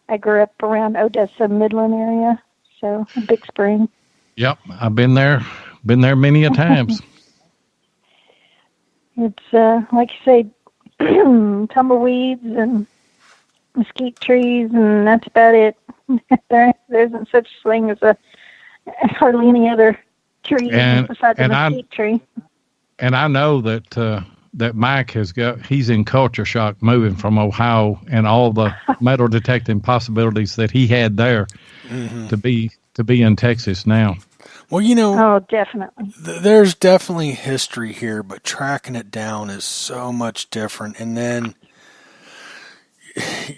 I grew up around Odessa, Midland area, so Big Spring. Yep, I've been there many a times. It's like you say, tumbleweeds and mesquite trees, and that's about it. There isn't such thing as hardly any other tree besides the mesquite tree. And I know that Mike he's in culture shock moving from Ohio and all the metal detecting possibilities that he had there to be in Texas now. Well, oh, definitely. There's definitely history here, but tracking it down is so much different. And then,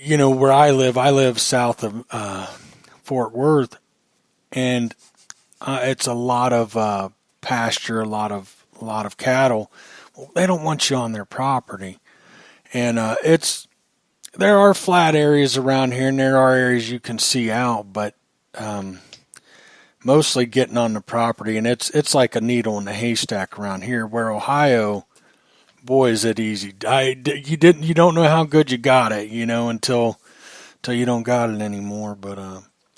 where I live south of Fort Worth, and it's a lot of pasture, a lot of cattle. Well, they don't want you on their property, and there are flat areas around here, and there are areas you can see out, but mostly getting on the property, and it's like a needle in a haystack around here. Where Ohio, boy, is it easy. You don't know how good you got it, until you don't got it anymore. But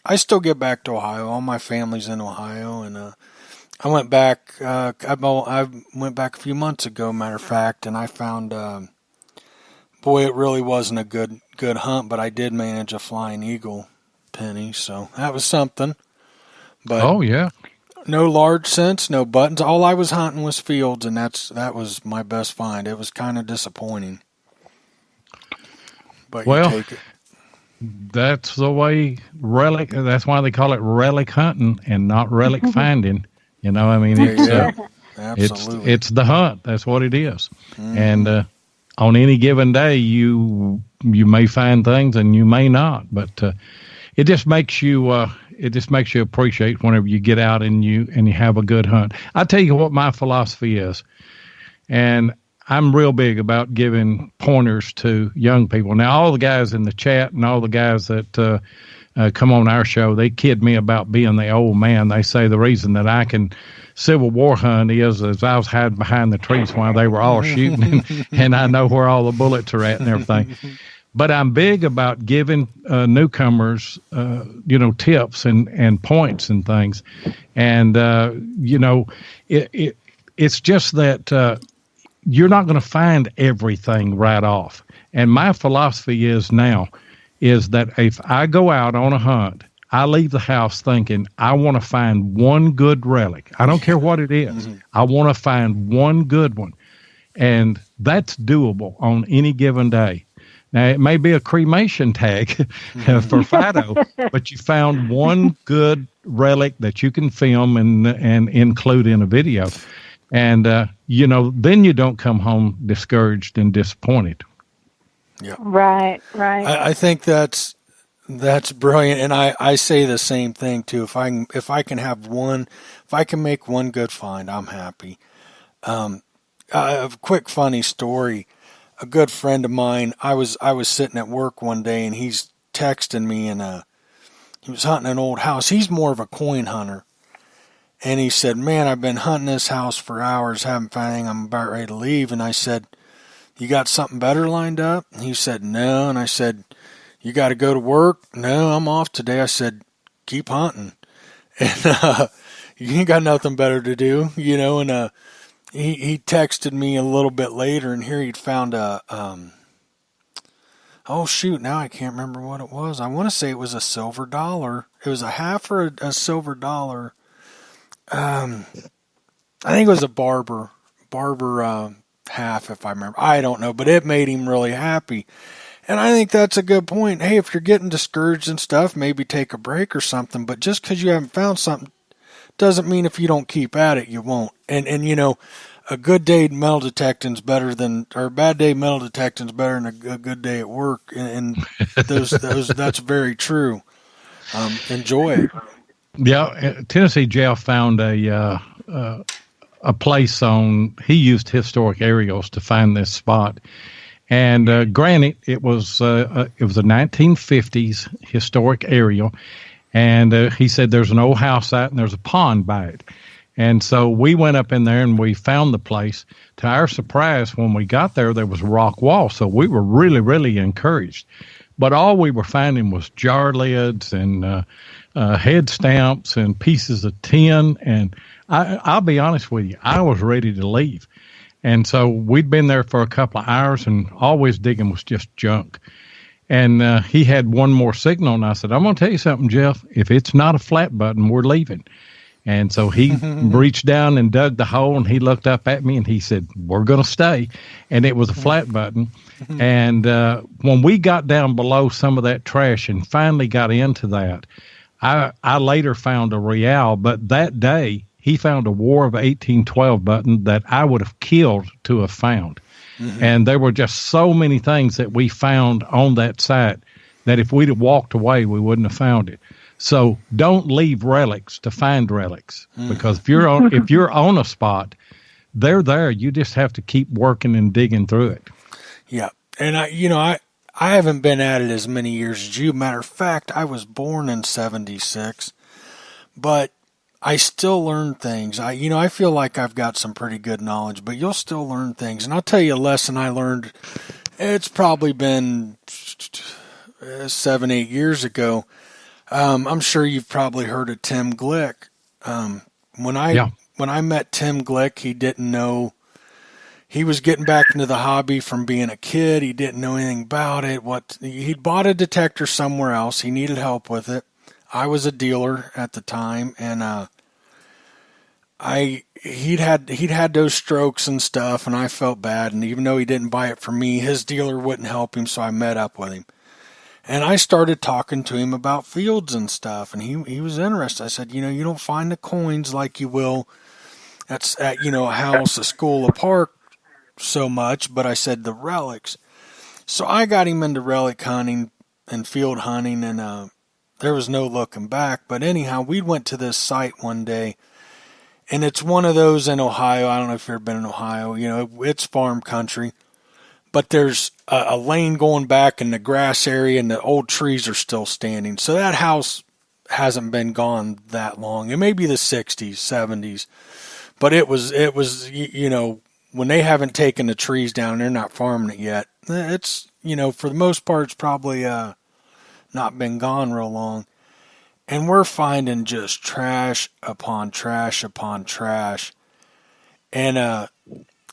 I still get back to Ohio. All my family's in Ohio, and I went back. I went back a few months ago, matter of fact, and I found. Boy, it really wasn't a good hunt, but I did manage a flying eagle penny, so that was something. But oh yeah, no large scents, no buttons. All I was hunting was fields, and that was my best find. It was kind of disappointing. But well, you take it. That's the way relic. That's why they call it relic hunting and not relic finding. It's the hunt. That's what it is. Mm-hmm. And on any given day, you may find things and you may not. But it just makes you appreciate whenever you get out and you have a good hunt. I tell you what my philosophy is, and I'm real big about giving pointers to young people. Now, all the guys in the chat and all the guys that come on our show, they kid me about being the old man. They say the reason that I can Civil War hunt is I was hiding behind the trees while they were all shooting, and I know where all the bullets are at and everything. But I'm big about giving newcomers, tips and points and things. And, it's just that you're not going to find everything right off. And my philosophy is that if I go out on a hunt, I leave the house thinking I want to find one good relic. I don't care what it is. I want to find one good one. And that's doable on any given day. Now, it may be a cremation tag for Fido, but you found one good relic that you can film and include in a video. And, then you don't come home discouraged and disappointed. Yeah. Right. I think that's brilliant. And I say the same thing too. If I can make one good find, I'm happy. A quick funny story. A good friend of mine, I was sitting at work one day and he's texting me, and he was hunting an old house. He's more of a coin hunter. And he said, man, I've been hunting this house for hours, haven't found anything, I'm about ready to leave. And I said, you got something better lined up? And he said, no. And I said, you got to go to work? No, I'm off today. I said, keep hunting. And you ain't got nothing better to do, and he texted me a little bit later, and here he'd found a, oh shoot, now I can't remember what it was. I want to say it was a silver dollar. It was a half or a silver dollar. I think it was a barber half, if I remember. I don't know, but it made him really happy. And I think that's a good point. Hey, if you're getting discouraged and stuff, maybe take a break or something. But just because you haven't found something doesn't mean if you don't keep at it, you won't. And a good day metal detecting's better than, or a bad day metal detecting's better than a good day at work. And those that's very true. Enjoy it. Yeah, Tennessee Jeff found a place he used historic aerials to find this spot. And granted, it was a 1950s historic aerial, and he said there's an old house out and there's a pond by it. And so we went up in there and we found the place. To our surprise, when we got there was a rock wall, so we were really, really encouraged. But all we were finding was jar lids and head stamps and pieces of tin. And I'll be honest with you, I was ready to leave. And so we'd been there for a couple of hours, and always digging was just junk. And he had one more signal, and I said, I'm going to tell you something, Jeff. If it's not a flat button, we're leaving. And so he reached down and dug the hole, and he looked up at me, and he said, we're going to stay. And it was a flat button. And when we got down below some of that trash and finally got into that, I later found a real, but that day, he found a War of 1812 button that I would have killed to have found. Mm-hmm. And there were just so many things that we found on that site that if we'd have walked away, we wouldn't have found it. So don't leave relics to find relics, because if you're on a spot, they're there. You just have to keep working and digging through it. Yeah. And I haven't been at it as many years as you. Matter of fact, I was born in 76, but I still learn things. I feel like I've got some pretty good knowledge, but you'll still learn things. And I'll tell you a lesson I learned. It's probably been 7-8 years ago. I'm sure you've probably heard of Tim Glick. When I met Tim Glick, he didn't know. He was getting back into the hobby from being a kid. He didn't know anything about it. He'd bought a detector somewhere else. He needed help with it. I was a dealer at the time, and he'd had those strokes and stuff, and I felt bad. And even though he didn't buy it from me, his dealer wouldn't help him, so I met up with him. And I started talking to him about fields and stuff, and he was interested. I said, you don't find the coins like you will at a house, a school, a park so much, but I said the relics. So I got him into relic hunting and field hunting, and there was no looking back. But anyhow, we went to this site one day, and it's one of those in Ohio. I don't know if you've ever been in Ohio. It's farm country, but there's a lane going back in the grass area, and the old trees are still standing. So that house hasn't been gone that long. It may be the 60s, 70s, but it was when they haven't taken the trees down, they're not farming it yet. It's, for the most part, it's probably not been gone real long. And we're finding just trash upon trash upon trash. And I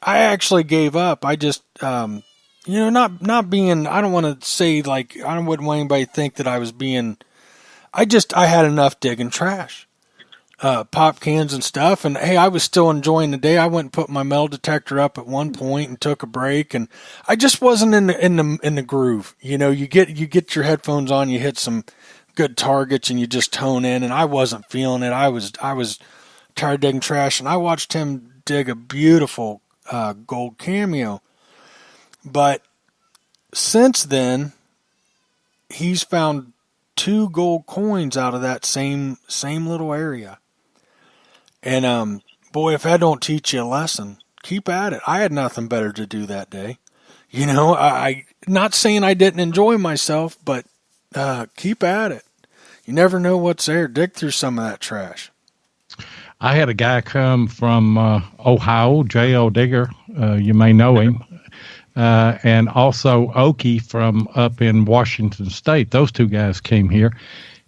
actually gave up. I just, not being, I don't want to say I wouldn't want anybody to think that I was being, I had enough digging trash. Pop cans and stuff, and hey, I was still enjoying the day. I went and put my metal detector up at one point and took a break, and I just wasn't in the groove. You get your headphones on, you hit some good targets, and you just tone in. And I wasn't feeling it. I was tired of digging trash, and I watched him dig a beautiful gold cameo. But since then, he's found 2 gold coins out of that same little area. And boy, if that don't teach you a lesson, keep at it. I had nothing better to do that day. You know, I not saying I didn't enjoy myself, but keep at it. You never know what's there. Dig through some of that trash. I had a guy come from Ohio, J.L. Digger. You may know him. And also Okie from up in Washington State. Those two guys came here.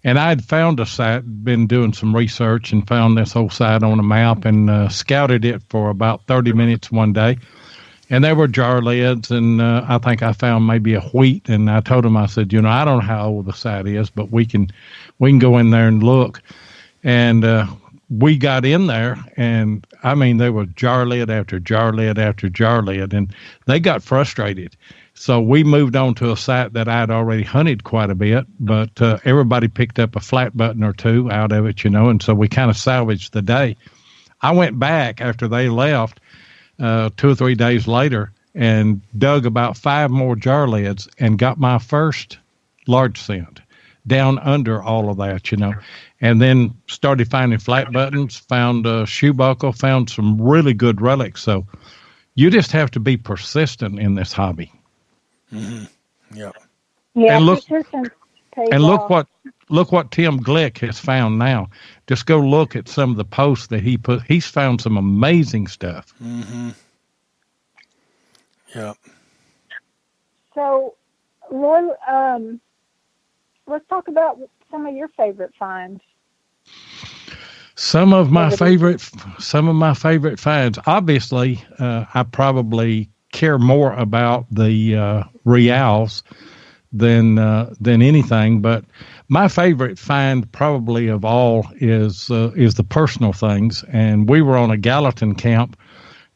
And I had found a site, been doing some research, and found this whole site on a map and scouted it for about 30 minutes one day. And there were jar lids, and I think I found maybe a wheat. And I told him, I said, you know, I don't know how old the site is, but we can go in there and look. And we got in there, and I mean, there was jar lid after jar lid after jar lid, and they got frustrated. So we moved on to a site that I'd already hunted quite a bit, but everybody picked up a flat button or two out of it, you know, and so we kind of salvaged the day. I went back after they left 2 or 3 days later and dug about 5 more jar lids and got my first large scent down under all of that, you know, and then started finding flat buttons, found a shoe buckle, found some really good relics. So you just have to be persistent in this hobby. Mm-hmm. Yeah. Yeah. And look off. look what Tim Glick has found now. Just go look at some of the posts that he put. He's found some amazing stuff. Mm-hmm. Yeah. So, Loy, let's talk about some of your favorite finds. Some of my favorite finds. Obviously, I probably care more about the reals than anything. But my favorite find, probably of all, is the personal things. And we were on a Gallatin camp,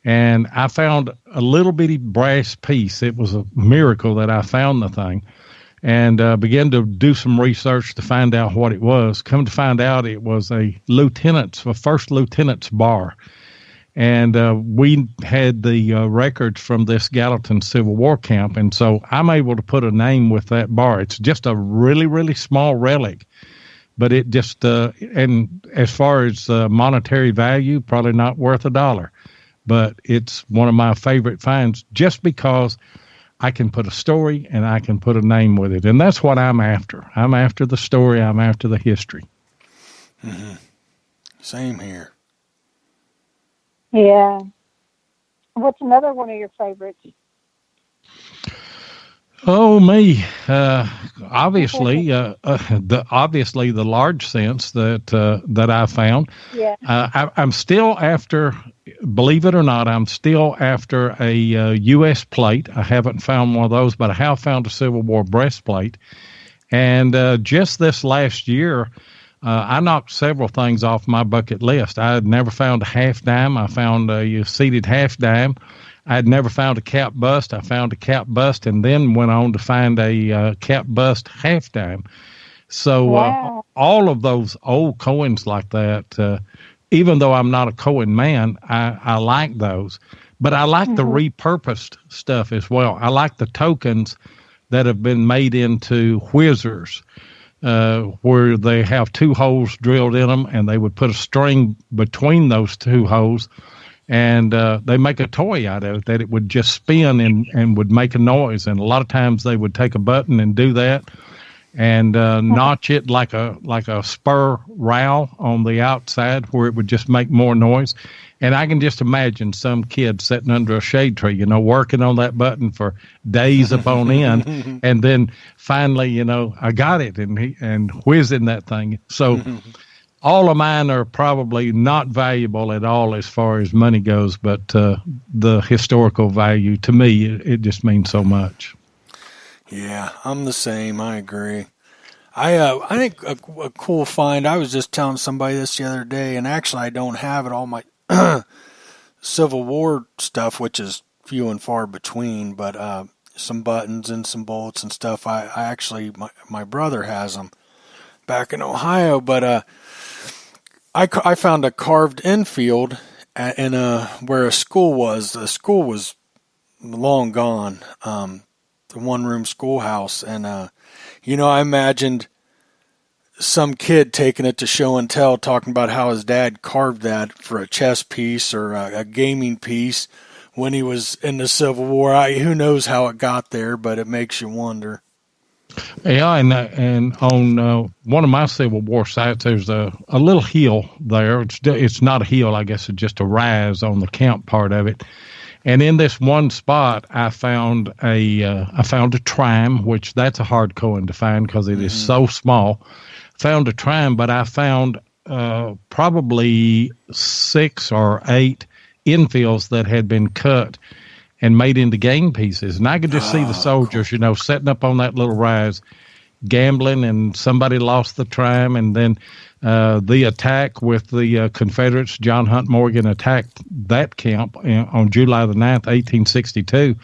and I found a little bitty brass piece. It was a miracle that I found the thing, and began to do some research to find out what it was. Come to find out, it was a first lieutenant's bar. And we had the records from this Gallatin Civil War camp, and so I'm able to put a name with that bar. It's just a really, really small relic, but it just, and as far as monetary value, probably not worth $1, but it's one of my favorite finds just because I can put a story and I can put a name with it, and that's what I'm after. I'm after the story. I'm after the history. Mm-hmm. Same here. Yeah. What's another one of your favorites? Oh, me. Obviously, the large scents that I found. Yeah. I'm still after, believe it or not, I'm still after a U.S. plate. I haven't found one of those, but I have found a Civil War breastplate. And just this last year, I knocked several things off my bucket list. I had never found a half dime. I found a seated half dime. I had never found a cap bust. I found a cap bust and then went on to find a cap bust half dime. So wow. All of those old coins like that, even though I'm not a coin man, I like those. But I like the repurposed stuff as well. I like the tokens that have been made into whizzers. Where they have 2 holes drilled in them, and they would put a string between those 2 holes, and they make a toy out of it that it would just spin and would make a noise. And a lot of times they would take a button and do that, and notch it like a spur rowel on the outside where it would just make more noise. And I can just imagine some kid sitting under a shade tree, you know, working on that button for days upon end, and then finally, you know, I got it, and whizzing that thing. So all of mine are probably not valuable at all as far as money goes, but the historical value, to me, it just means so much. Yeah, I'm the same. I agree. I think a cool find, I was just telling somebody this the other day, and actually I don't have it all my Civil War stuff, which is few and far between, but some buttons and some bolts and stuff. I actually, my brother has them back in Ohio, but I found a carved infield in where a school was. The school was long gone, the one-room schoolhouse, and you know, I imagined some kid taking it to show and tell, talking about how his dad carved that for a chess piece or a gaming piece when he was in the Civil War. Who knows how it got there, but it makes you wonder. Yeah, and on one of my Civil War sites, there's a little hill there. It's not a hill, I guess it's just a rise on the camp part of it. And in this one spot, I found a tram, which that's a hard coin to find because it is so small. Found a tram, but I found probably 6 or 8 infills that had been cut and made into game pieces. And I could just see the soldiers, cool. Setting up on that little rise, gambling, and somebody lost the tram. And then the attack with the Confederates, John Hunt Morgan attacked that camp on July the 9th, 1862.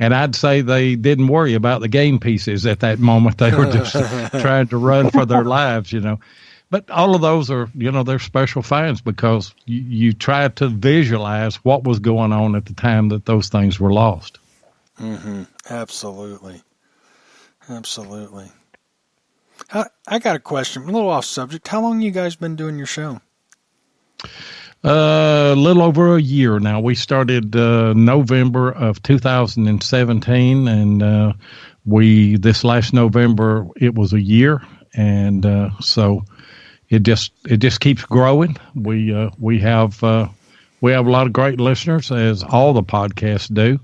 And I'd say they didn't worry about the game pieces at that moment. They were just trying to run for their lives, But all of those are, they're special finds because you try to visualize what was going on at the time that those things were lost. Mm-hmm. Absolutely. Absolutely. I got a question, a little off subject. How long you guys been doing your show? A little over a year now. We started November of 2017, and this last November it was a year, and so it just keeps growing. We have a lot of great listeners, as all the podcasts do.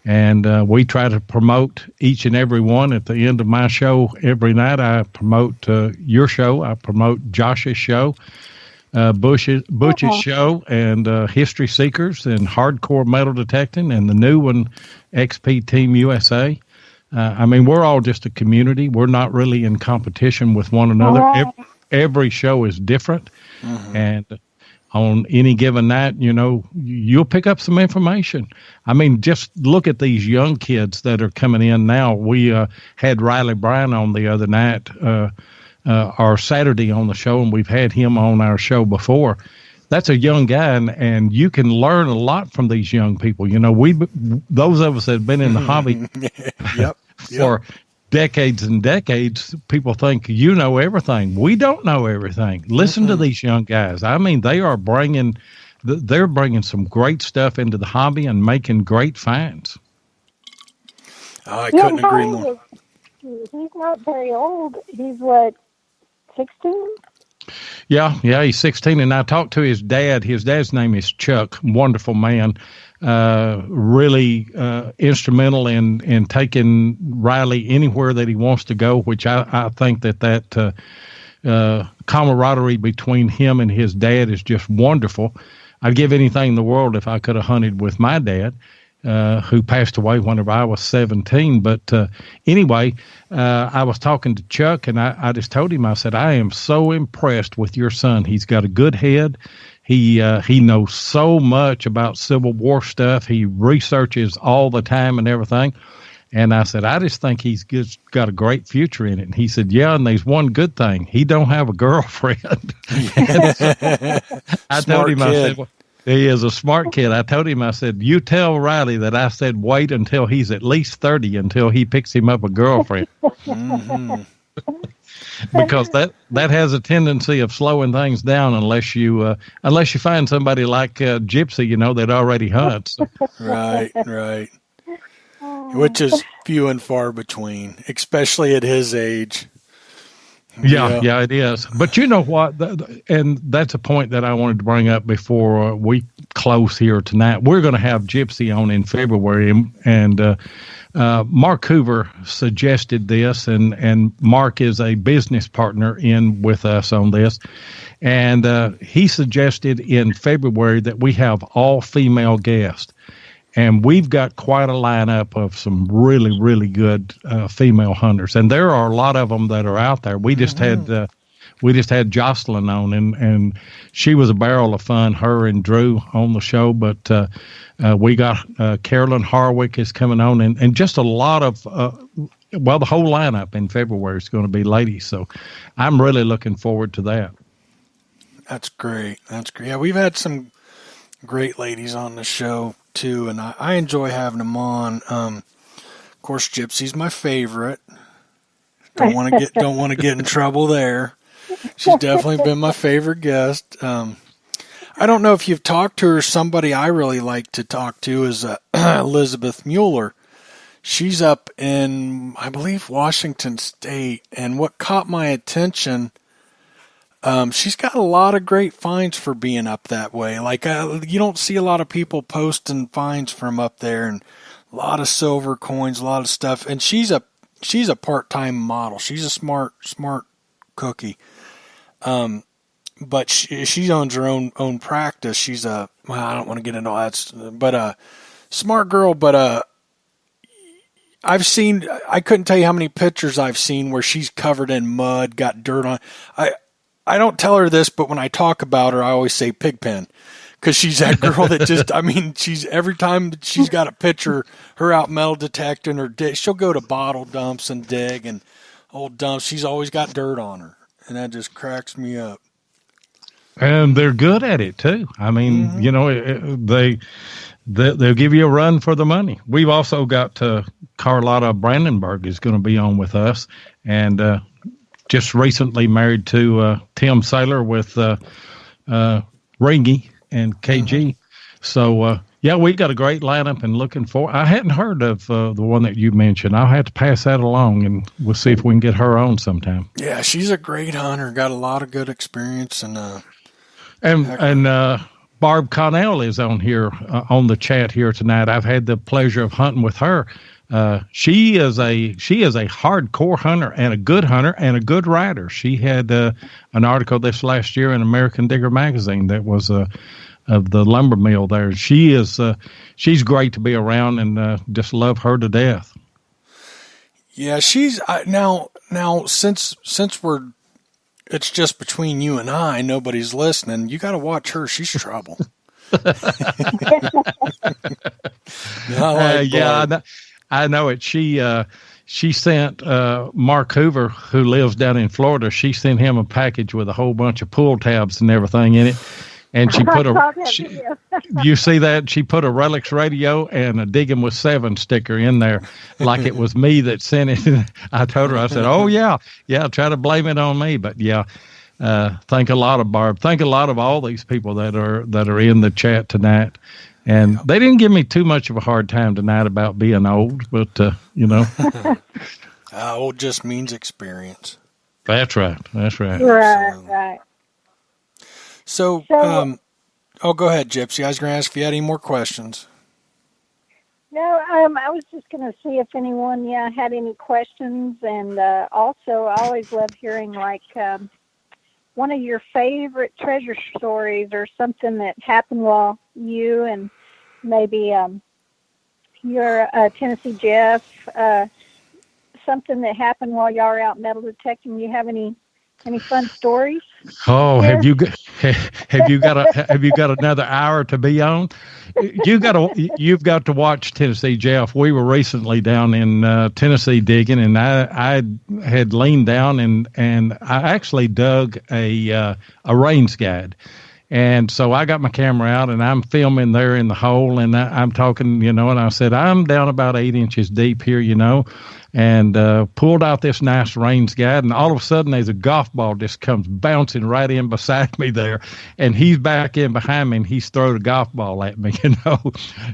And we try to promote each and every one. At the end of my show every night, I promote your show. I promote Josh's show, Butch's show, and History Seekers, and Hardcore Metal Detecting, and the new one, XP Team USA. We're all just a community. We're not really in competition with one another. Every show is different. Mm-hmm. And on any given night, you'll pick up some information. Just look at these young kids that are coming in now. We had Riley Bryan on the other night, or Saturday on the show, and we've had him on our show before. That's a young guy, and you can learn a lot from these young people. Those of us that have been in the hobby for decades and decades, people think you know everything. We don't know everything. Listen to these young guys. They are bringing some great stuff into the hobby and making great finds. I couldn't agree more. He's not very old. He's 16? Yeah, he's 16, and I talked to his dad. His dad's name is Chuck, wonderful man. Really instrumental in taking Riley anywhere that he wants to go, which I think that camaraderie between him and his dad is just wonderful. I'd give anything in the world if I could have hunted with my dad, who passed away whenever I was 17. But anyway, I was talking to Chuck, and I just told him, I said, I am so impressed with your son. He's got a good head. He knows so much about Civil War stuff. He researches all the time and everything. And I said, I just think he's got a great future in it. And he said, yeah, and there's one good thing. He don't have a girlfriend. I told him, I said, well, he is a smart kid. I told him, I said, you tell Riley that I said wait until he's at least 30 until he picks him up a girlfriend. Mm-hmm. Because that has a tendency of slowing things down unless you find somebody like Gypsy, that already hunts. Right. Which is few and far between, especially at his age. Yeah, it is. But you know what? And that's a point that I wanted to bring up before we close here tonight. We're going to have Gypsy on in February, and Mark Hoover suggested this, and Mark is a business partner in with us on this. And he suggested in February that we have all female guests. And we've got quite a lineup of some really, really good female hunters, and there are a lot of them that are out there. We just had Jocelyn on, and she was a barrel of fun. Her and Drew on the show, but we got Carolyn Harwick is coming on, and just a lot of the whole lineup in February is going to be ladies. So I'm really looking forward to that. That's great. Yeah, we've had some great ladies on the show too, and I enjoy having them on. Of course, Gypsy's my favorite. Don't want to get in trouble there. She's definitely been my favorite guest. I don't know if you've talked to her. Somebody I really like to talk to is Elizabeth Mueller. She's up in, I believe, Washington State. And what caught my attention, she's got a lot of great finds for being up that way. Like, you don't see a lot of people posting finds from up there, and a lot of silver coins, a lot of stuff. And she's a part-time model. She's a smart cookie. But she owns her own practice. She's I don't want to get into all that, but smart girl. But I couldn't tell you how many pictures I've seen where she's covered in mud, got dirt on. I don't tell her this, but when I talk about her, I always say Pigpen, because she's that girl that just, she's, every time she's got a picture, her out metal detecting or she'll go to bottle dumps and dig and old dumps. She's always got dirt on her, and that just cracks me up. And they're good at it too. They'll give you a run for the money. We've also got Carlotta Brandenburg is going to be on with us, and just recently married to Tim Saylor with Ringy and KG. So, we got a great lineup and looking for. I hadn't heard of the one that you mentioned. I'll have to pass that along, and we'll see if we can get her on sometime. Yeah, she's a great hunter. Got a lot of good experience, and Barb Connell is on here on the chat here tonight. I've had the pleasure of hunting with her. She is a hardcore hunter and a good rider. She had an article this last year in American Digger magazine that was of the lumber mill there. She's great to be around, and just love her to death. Yeah, she's now since it's just between you and I, nobody's listening. You got to watch her. She's trouble. I know it. She sent Mark Hoover, who lives down in Florida. She sent him a package with a whole bunch of pull tabs and everything in it. And she put you see that? She put a Relics Radio and a Diggin' with 7 sticker in there, like it was me that sent it. I told her, I said, "Oh yeah, try to blame it on me." But thank a lot of Barb. Thank a lot of all these people that are in the chat tonight. And they didn't give me too much of a hard time tonight about being old, but old just means experience. That's right. Right. So, go ahead, Gypsy. I was going to ask if you had any more questions. No, I was just going to see if anyone, had any questions, and also I always love hearing one of your favorite treasure stories or something that happened while you and maybe your Tennessee Jeff, something that happened while y'all were out metal detecting. You have any fun stories? Oh, have you got another hour to be on? You've got to watch Tennessee Jeff. We were recently down in Tennessee digging, and I had leaned down and I actually dug a rains guide. And so I got my camera out and I'm filming there in the hole, and I'm talking, and I said, I'm down about 8 inches deep here, and pulled out this nice rains guide, and all of a sudden there's a golf ball just comes bouncing right in beside me there, and he's back in behind me, and he's thrown a golf ball at me,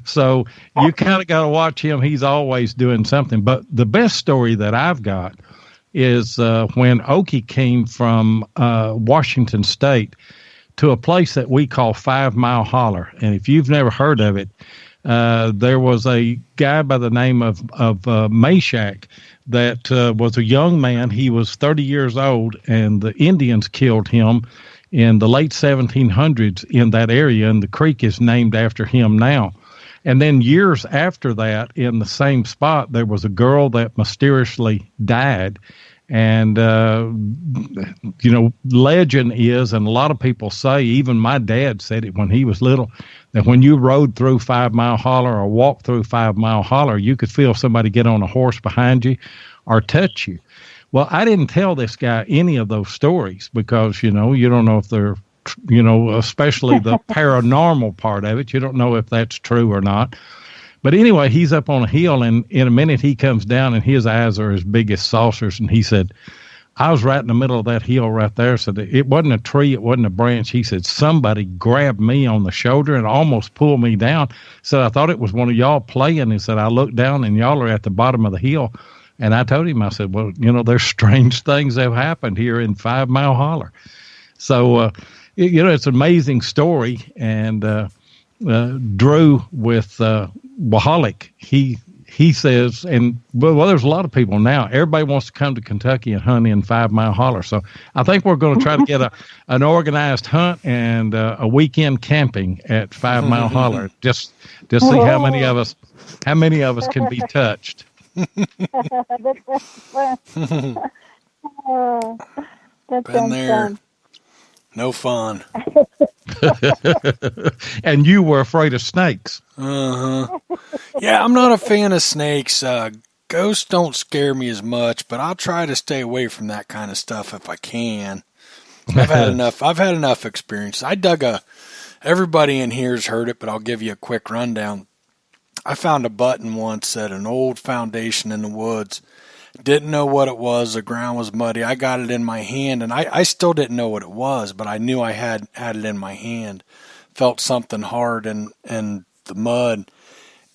So you kind of got to watch him. He's always doing something. But the best story that I've got is when Okie came from Washington State to a place that we call 5 Mile Holler. And if you've never heard of it, there was a guy by the name of Meshack that was a young man. He was 30 years old, and the Indians killed him in the late 1700s in that area, and the creek is named after him now. And then years after that, in the same spot, there was a girl that mysteriously died. And, legend is, and a lot of people say, even my dad said it when he was little, that when you rode through 5 Mile Holler or walked through 5 Mile Holler, you could feel somebody get on a horse behind you or touch you. Well, I didn't tell this guy any of those stories because, you don't know if they're, especially the paranormal part of it. You don't know if that's true or not. But anyway, he's up on a hill, and in a minute he comes down, and his eyes are as big as saucers. And he said, I was right in the middle of that hill right there. So it wasn't a tree, it wasn't a branch. He said, somebody grabbed me on the shoulder and almost pulled me down. So I thought it was one of y'all playing. He said, I looked down and y'all are at the bottom of the hill. And I told him, I said, well, there's strange things that have happened here in 5 Mile Holler. So, it's an amazing story. And Drew with Waholic, he says, and well, there's a lot of people now. Everybody wants to come to Kentucky and hunt in 5 Mile Holler. So I think we're going to try to get an organized hunt and a weekend camping at 5 Mile Holler. Just see how many of us can be touched. Been there. Fun. No fun. And you were afraid of snakes. Uh-huh. Yeah, I'm not a fan of snakes. Ghosts don't scare me as much, but I'll try to stay away from that kind of stuff if I can. I've had enough experience. Everybody in here's heard it, but I'll give you a quick rundown. I found a button once at an old foundation in the woods. Didn't know what it was. The ground was muddy. I got it in my hand, and I still didn't know what it was, but I knew I had it in my hand. Felt something hard in the mud,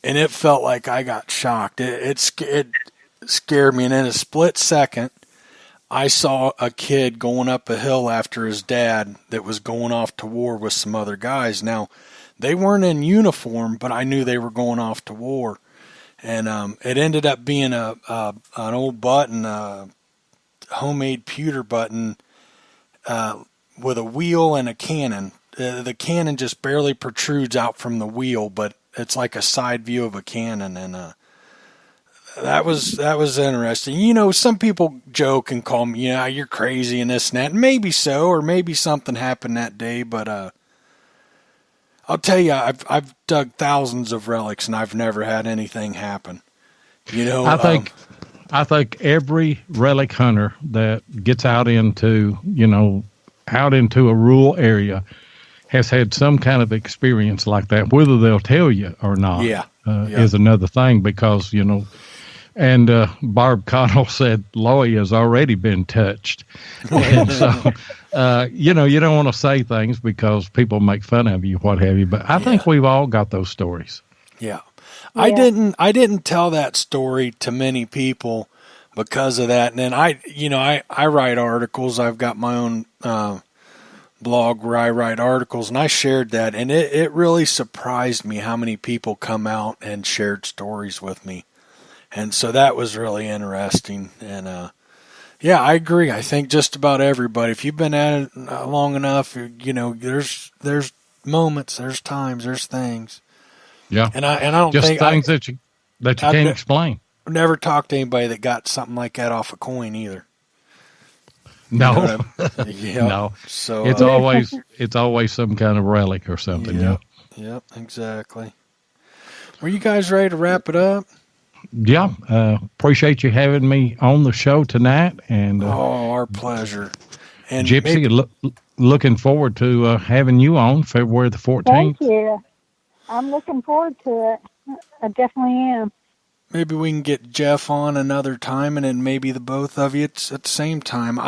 and it felt like I got shocked. It scared me, and in a split second, I saw a kid going up a hill after his dad that was going off to war with some other guys. Now, they weren't in uniform, but I knew they were going off to war. And it ended up being an old button, homemade pewter button with a wheel and a cannon. The cannon just barely protrudes out from the wheel, but it's like a side view of a cannon. And that was interesting. Some people joke and call me, you're crazy and this and that. And maybe so, or maybe something happened that day, but I'll tell you, I've dug thousands of relics and I've never had anything happen. I think every relic hunter that gets out into a rural area has had some kind of experience like that. Whether they'll tell you or not, is another thing, because And Barb Connell said Loy has already been touched. And so, you don't want to say things because people make fun of you, what have you. But I think we've all got those stories. Yeah. I didn't tell that story to many people because of that. And then I write articles. I've got my own blog where I write articles, and I shared that. And it really surprised me how many people come out and shared stories with me. And so that was really interesting. And, I agree. I think just about everybody, if you've been at it long enough, there's moments, there's times, there's things. Yeah. And I don't just think things that you can't explain. I've never talked to anybody that got something like that off a coin either. No. No. So it's always some kind of relic or something. Yep, exactly. Were you guys ready to wrap it up? Yeah, appreciate you having me on the show tonight. And our pleasure. And Gypsy, looking forward to having you on February the 14th. Thank you. I'm looking forward to it. I definitely am. Maybe we can get Jeff on another time, and then maybe the both of you at the same time.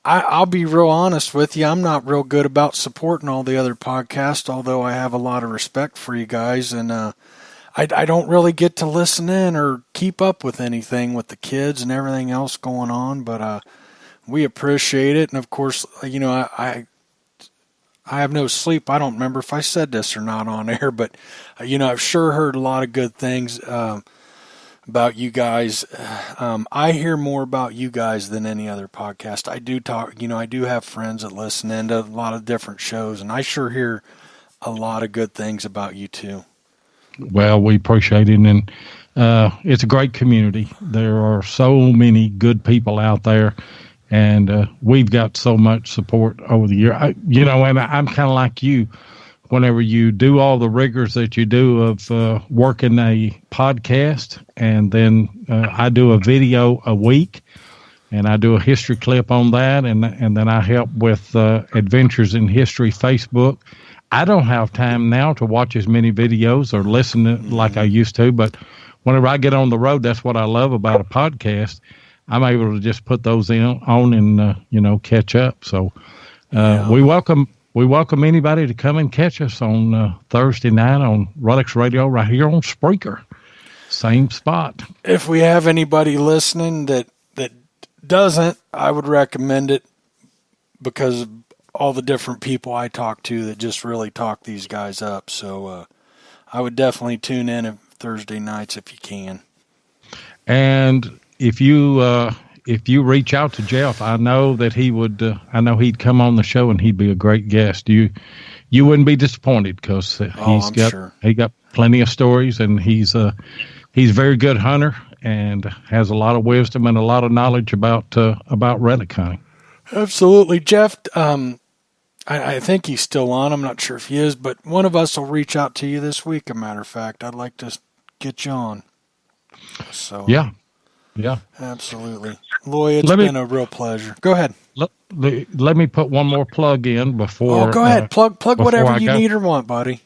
I'll be real honest with you. I'm not real good about supporting all the other podcasts, although I have a lot of respect for you guys, and I don't really get to listen in or keep up with anything with the kids and everything else going on, but we appreciate it. And of course, I have no sleep. I don't remember if I said this or not on air, but I've sure heard a lot of good things about you guys. I hear more about you guys than any other podcast. I do talk, I do have friends that listen into a lot of different shows, and I sure hear a lot of good things about you too. Well, we appreciate it, and it's a great community. There are so many good people out there, and we've got so much support over the year. And I'm kind of like you. Whenever you do all the rigors that you do of working a podcast, and then I do a video a week, and I do a history clip on that, and then I help with Adventures in History Facebook. I don't have time now to watch as many videos or listen to like I used to, but whenever I get on the road, that's what I love about a podcast. I'm able to just put those on and catch up. So we welcome anybody to come and catch us on Thursday night on Relics Radio right here on Spreaker, same spot. If we have anybody listening that doesn't, I would recommend it because of all the different people I talk to that just really talk these guys up. So I would definitely tune in Thursday nights if you can. And if you reach out to Jeff, I know that he would. I know he'd come on the show and he'd be a great guest. You wouldn't be disappointed because he got plenty of stories, and he's a very good hunter and has a lot of wisdom and a lot of knowledge about relic hunting. Absolutely, Jeff. I think he's still on. I'm not sure if he is, but one of us will reach out to you this week. As a matter of fact, I'd like to get you on. So yeah, absolutely, Loy. It's been a real pleasure. Go ahead. Let me put one more plug in before. Oh, go ahead. Plug whatever you need or want, buddy.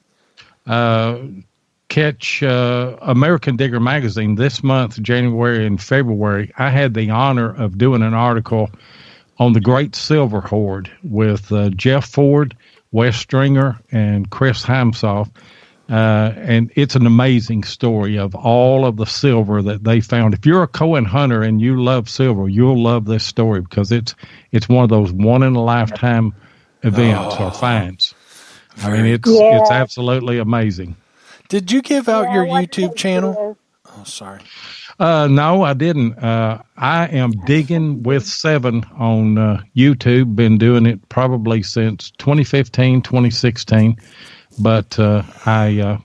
Catch American Digger magazine this month, January and February. I had the honor of doing an article on the Great Silver Hoard with Jeff Ford, Wes Stringer, and Chris Heimsoff. And it's an amazing story of all of the silver that they found. If you're a Cohen hunter and you love silver, you'll love this story because it's one of those one-in-a-lifetime events or finds. I mean, it's absolutely amazing. Did you give out your YouTube channel? Oh, sorry. No, I didn't. I am Digging with 7 on YouTube. Been doing it probably since 2015, 2016. But I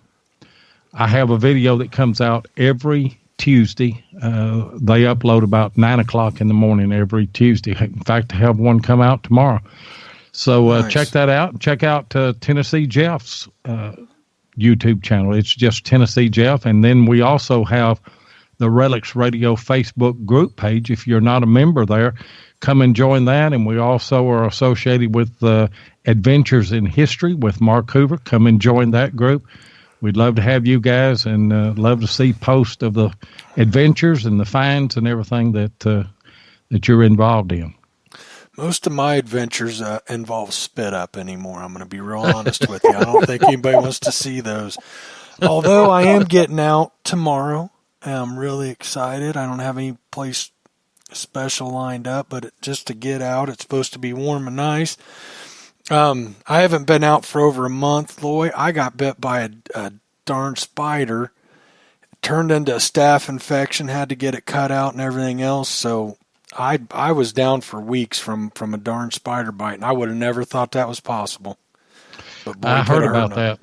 have a video that comes out every Tuesday. They upload about 9 o'clock in the morning every Tuesday. In fact, I have one come out tomorrow. So nice. Check that out. Check out Tennessee Jeff's YouTube channel. It's just Tennessee Jeff. And then we also have the Relics Radio Facebook group page. If you're not a member there, come and join that. And we also are associated with Adventures in History with Mark Hoover. Come and join that group. We'd love to have you guys and love to see posts of the adventures and the finds and everything that you're involved in. Most of my adventures involve spit up anymore. I'm going to be real honest with you. I don't think anybody wants to see those. Although I am getting out tomorrow. I'm really excited. I don't have any place special lined up, but just to get out, it's supposed to be warm and nice. I haven't been out for over a month, Loy. I got bit by a darn spider. It turned into a staph infection, had to get it cut out and everything else. So I was down for weeks from a darn spider bite, and I would have never thought that was possible. But boy, I heard about that.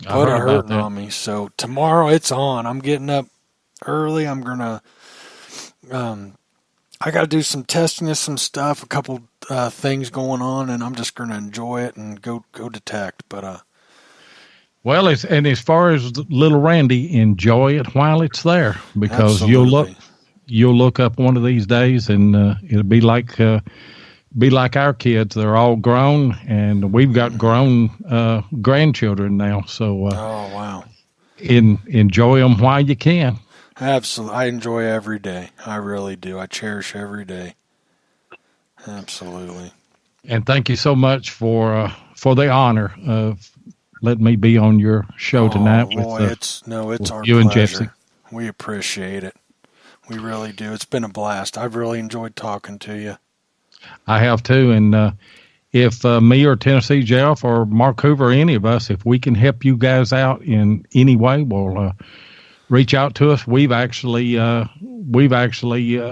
Put a hurting on me. So tomorrow it's on. I'm getting up early. I'm gonna I got to do some testing of some stuff, a couple things going on, and I'm just going to enjoy it and go detect. But well, as far as little Randy, enjoy it while it's there, because absolutely. you'll look up one of these days and it'll be like our kids. They're all grown, and we've got grown grandchildren now. So oh wow, enjoy them while you can. Absolutely. I enjoy every day. I really do. I cherish every day. Absolutely. And thank you so much for the honor of letting me be on your show tonight. Boy, it's our you pleasure. And Gypsy. We appreciate it. We really do. It's been a blast. I've really enjoyed talking to you. I have too. And if me or Tennessee Jeff or Mark Hoover or any of us, if we can help you guys out in any way, we'll reach out to us. We've actually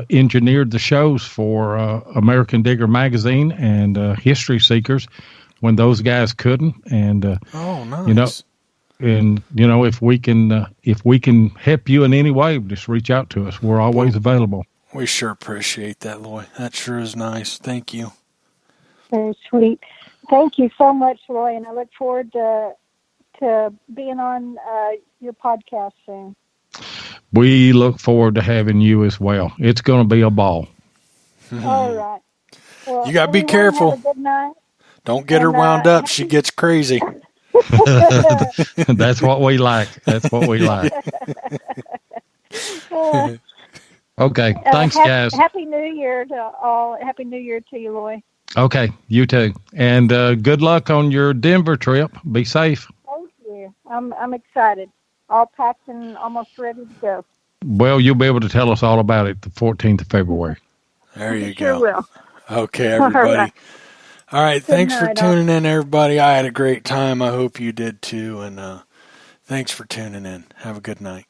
engineered the shows for American Digger magazine and History Seekers when those guys couldn't. And nice. If we can help you in any way, just reach out to us. We're always available. We sure appreciate that, Loy. That sure is nice. Thank you. Very sweet. Thank you so much, Loy, and I look forward to being on your podcast soon. We look forward to having you as well. It's going to be a ball. All right. Well, you got to be careful. Have a good night. Don't get her wound up. She gets crazy. That's what we like. That's what we like. Okay. Thanks, guys. Happy New Year to all. Happy New Year to you, Loy. Okay. You too. And good luck on your Denver trip. Be safe. Thank you. I'm excited. All packed and almost ready to go. Well, you'll be able to tell us all about it the 14th of February. There you Sure go. will. Okay, everybody. All right. Thanks for night, tuning in, everybody. I had a great time. I hope you did too. And thanks for tuning in. Have a good night.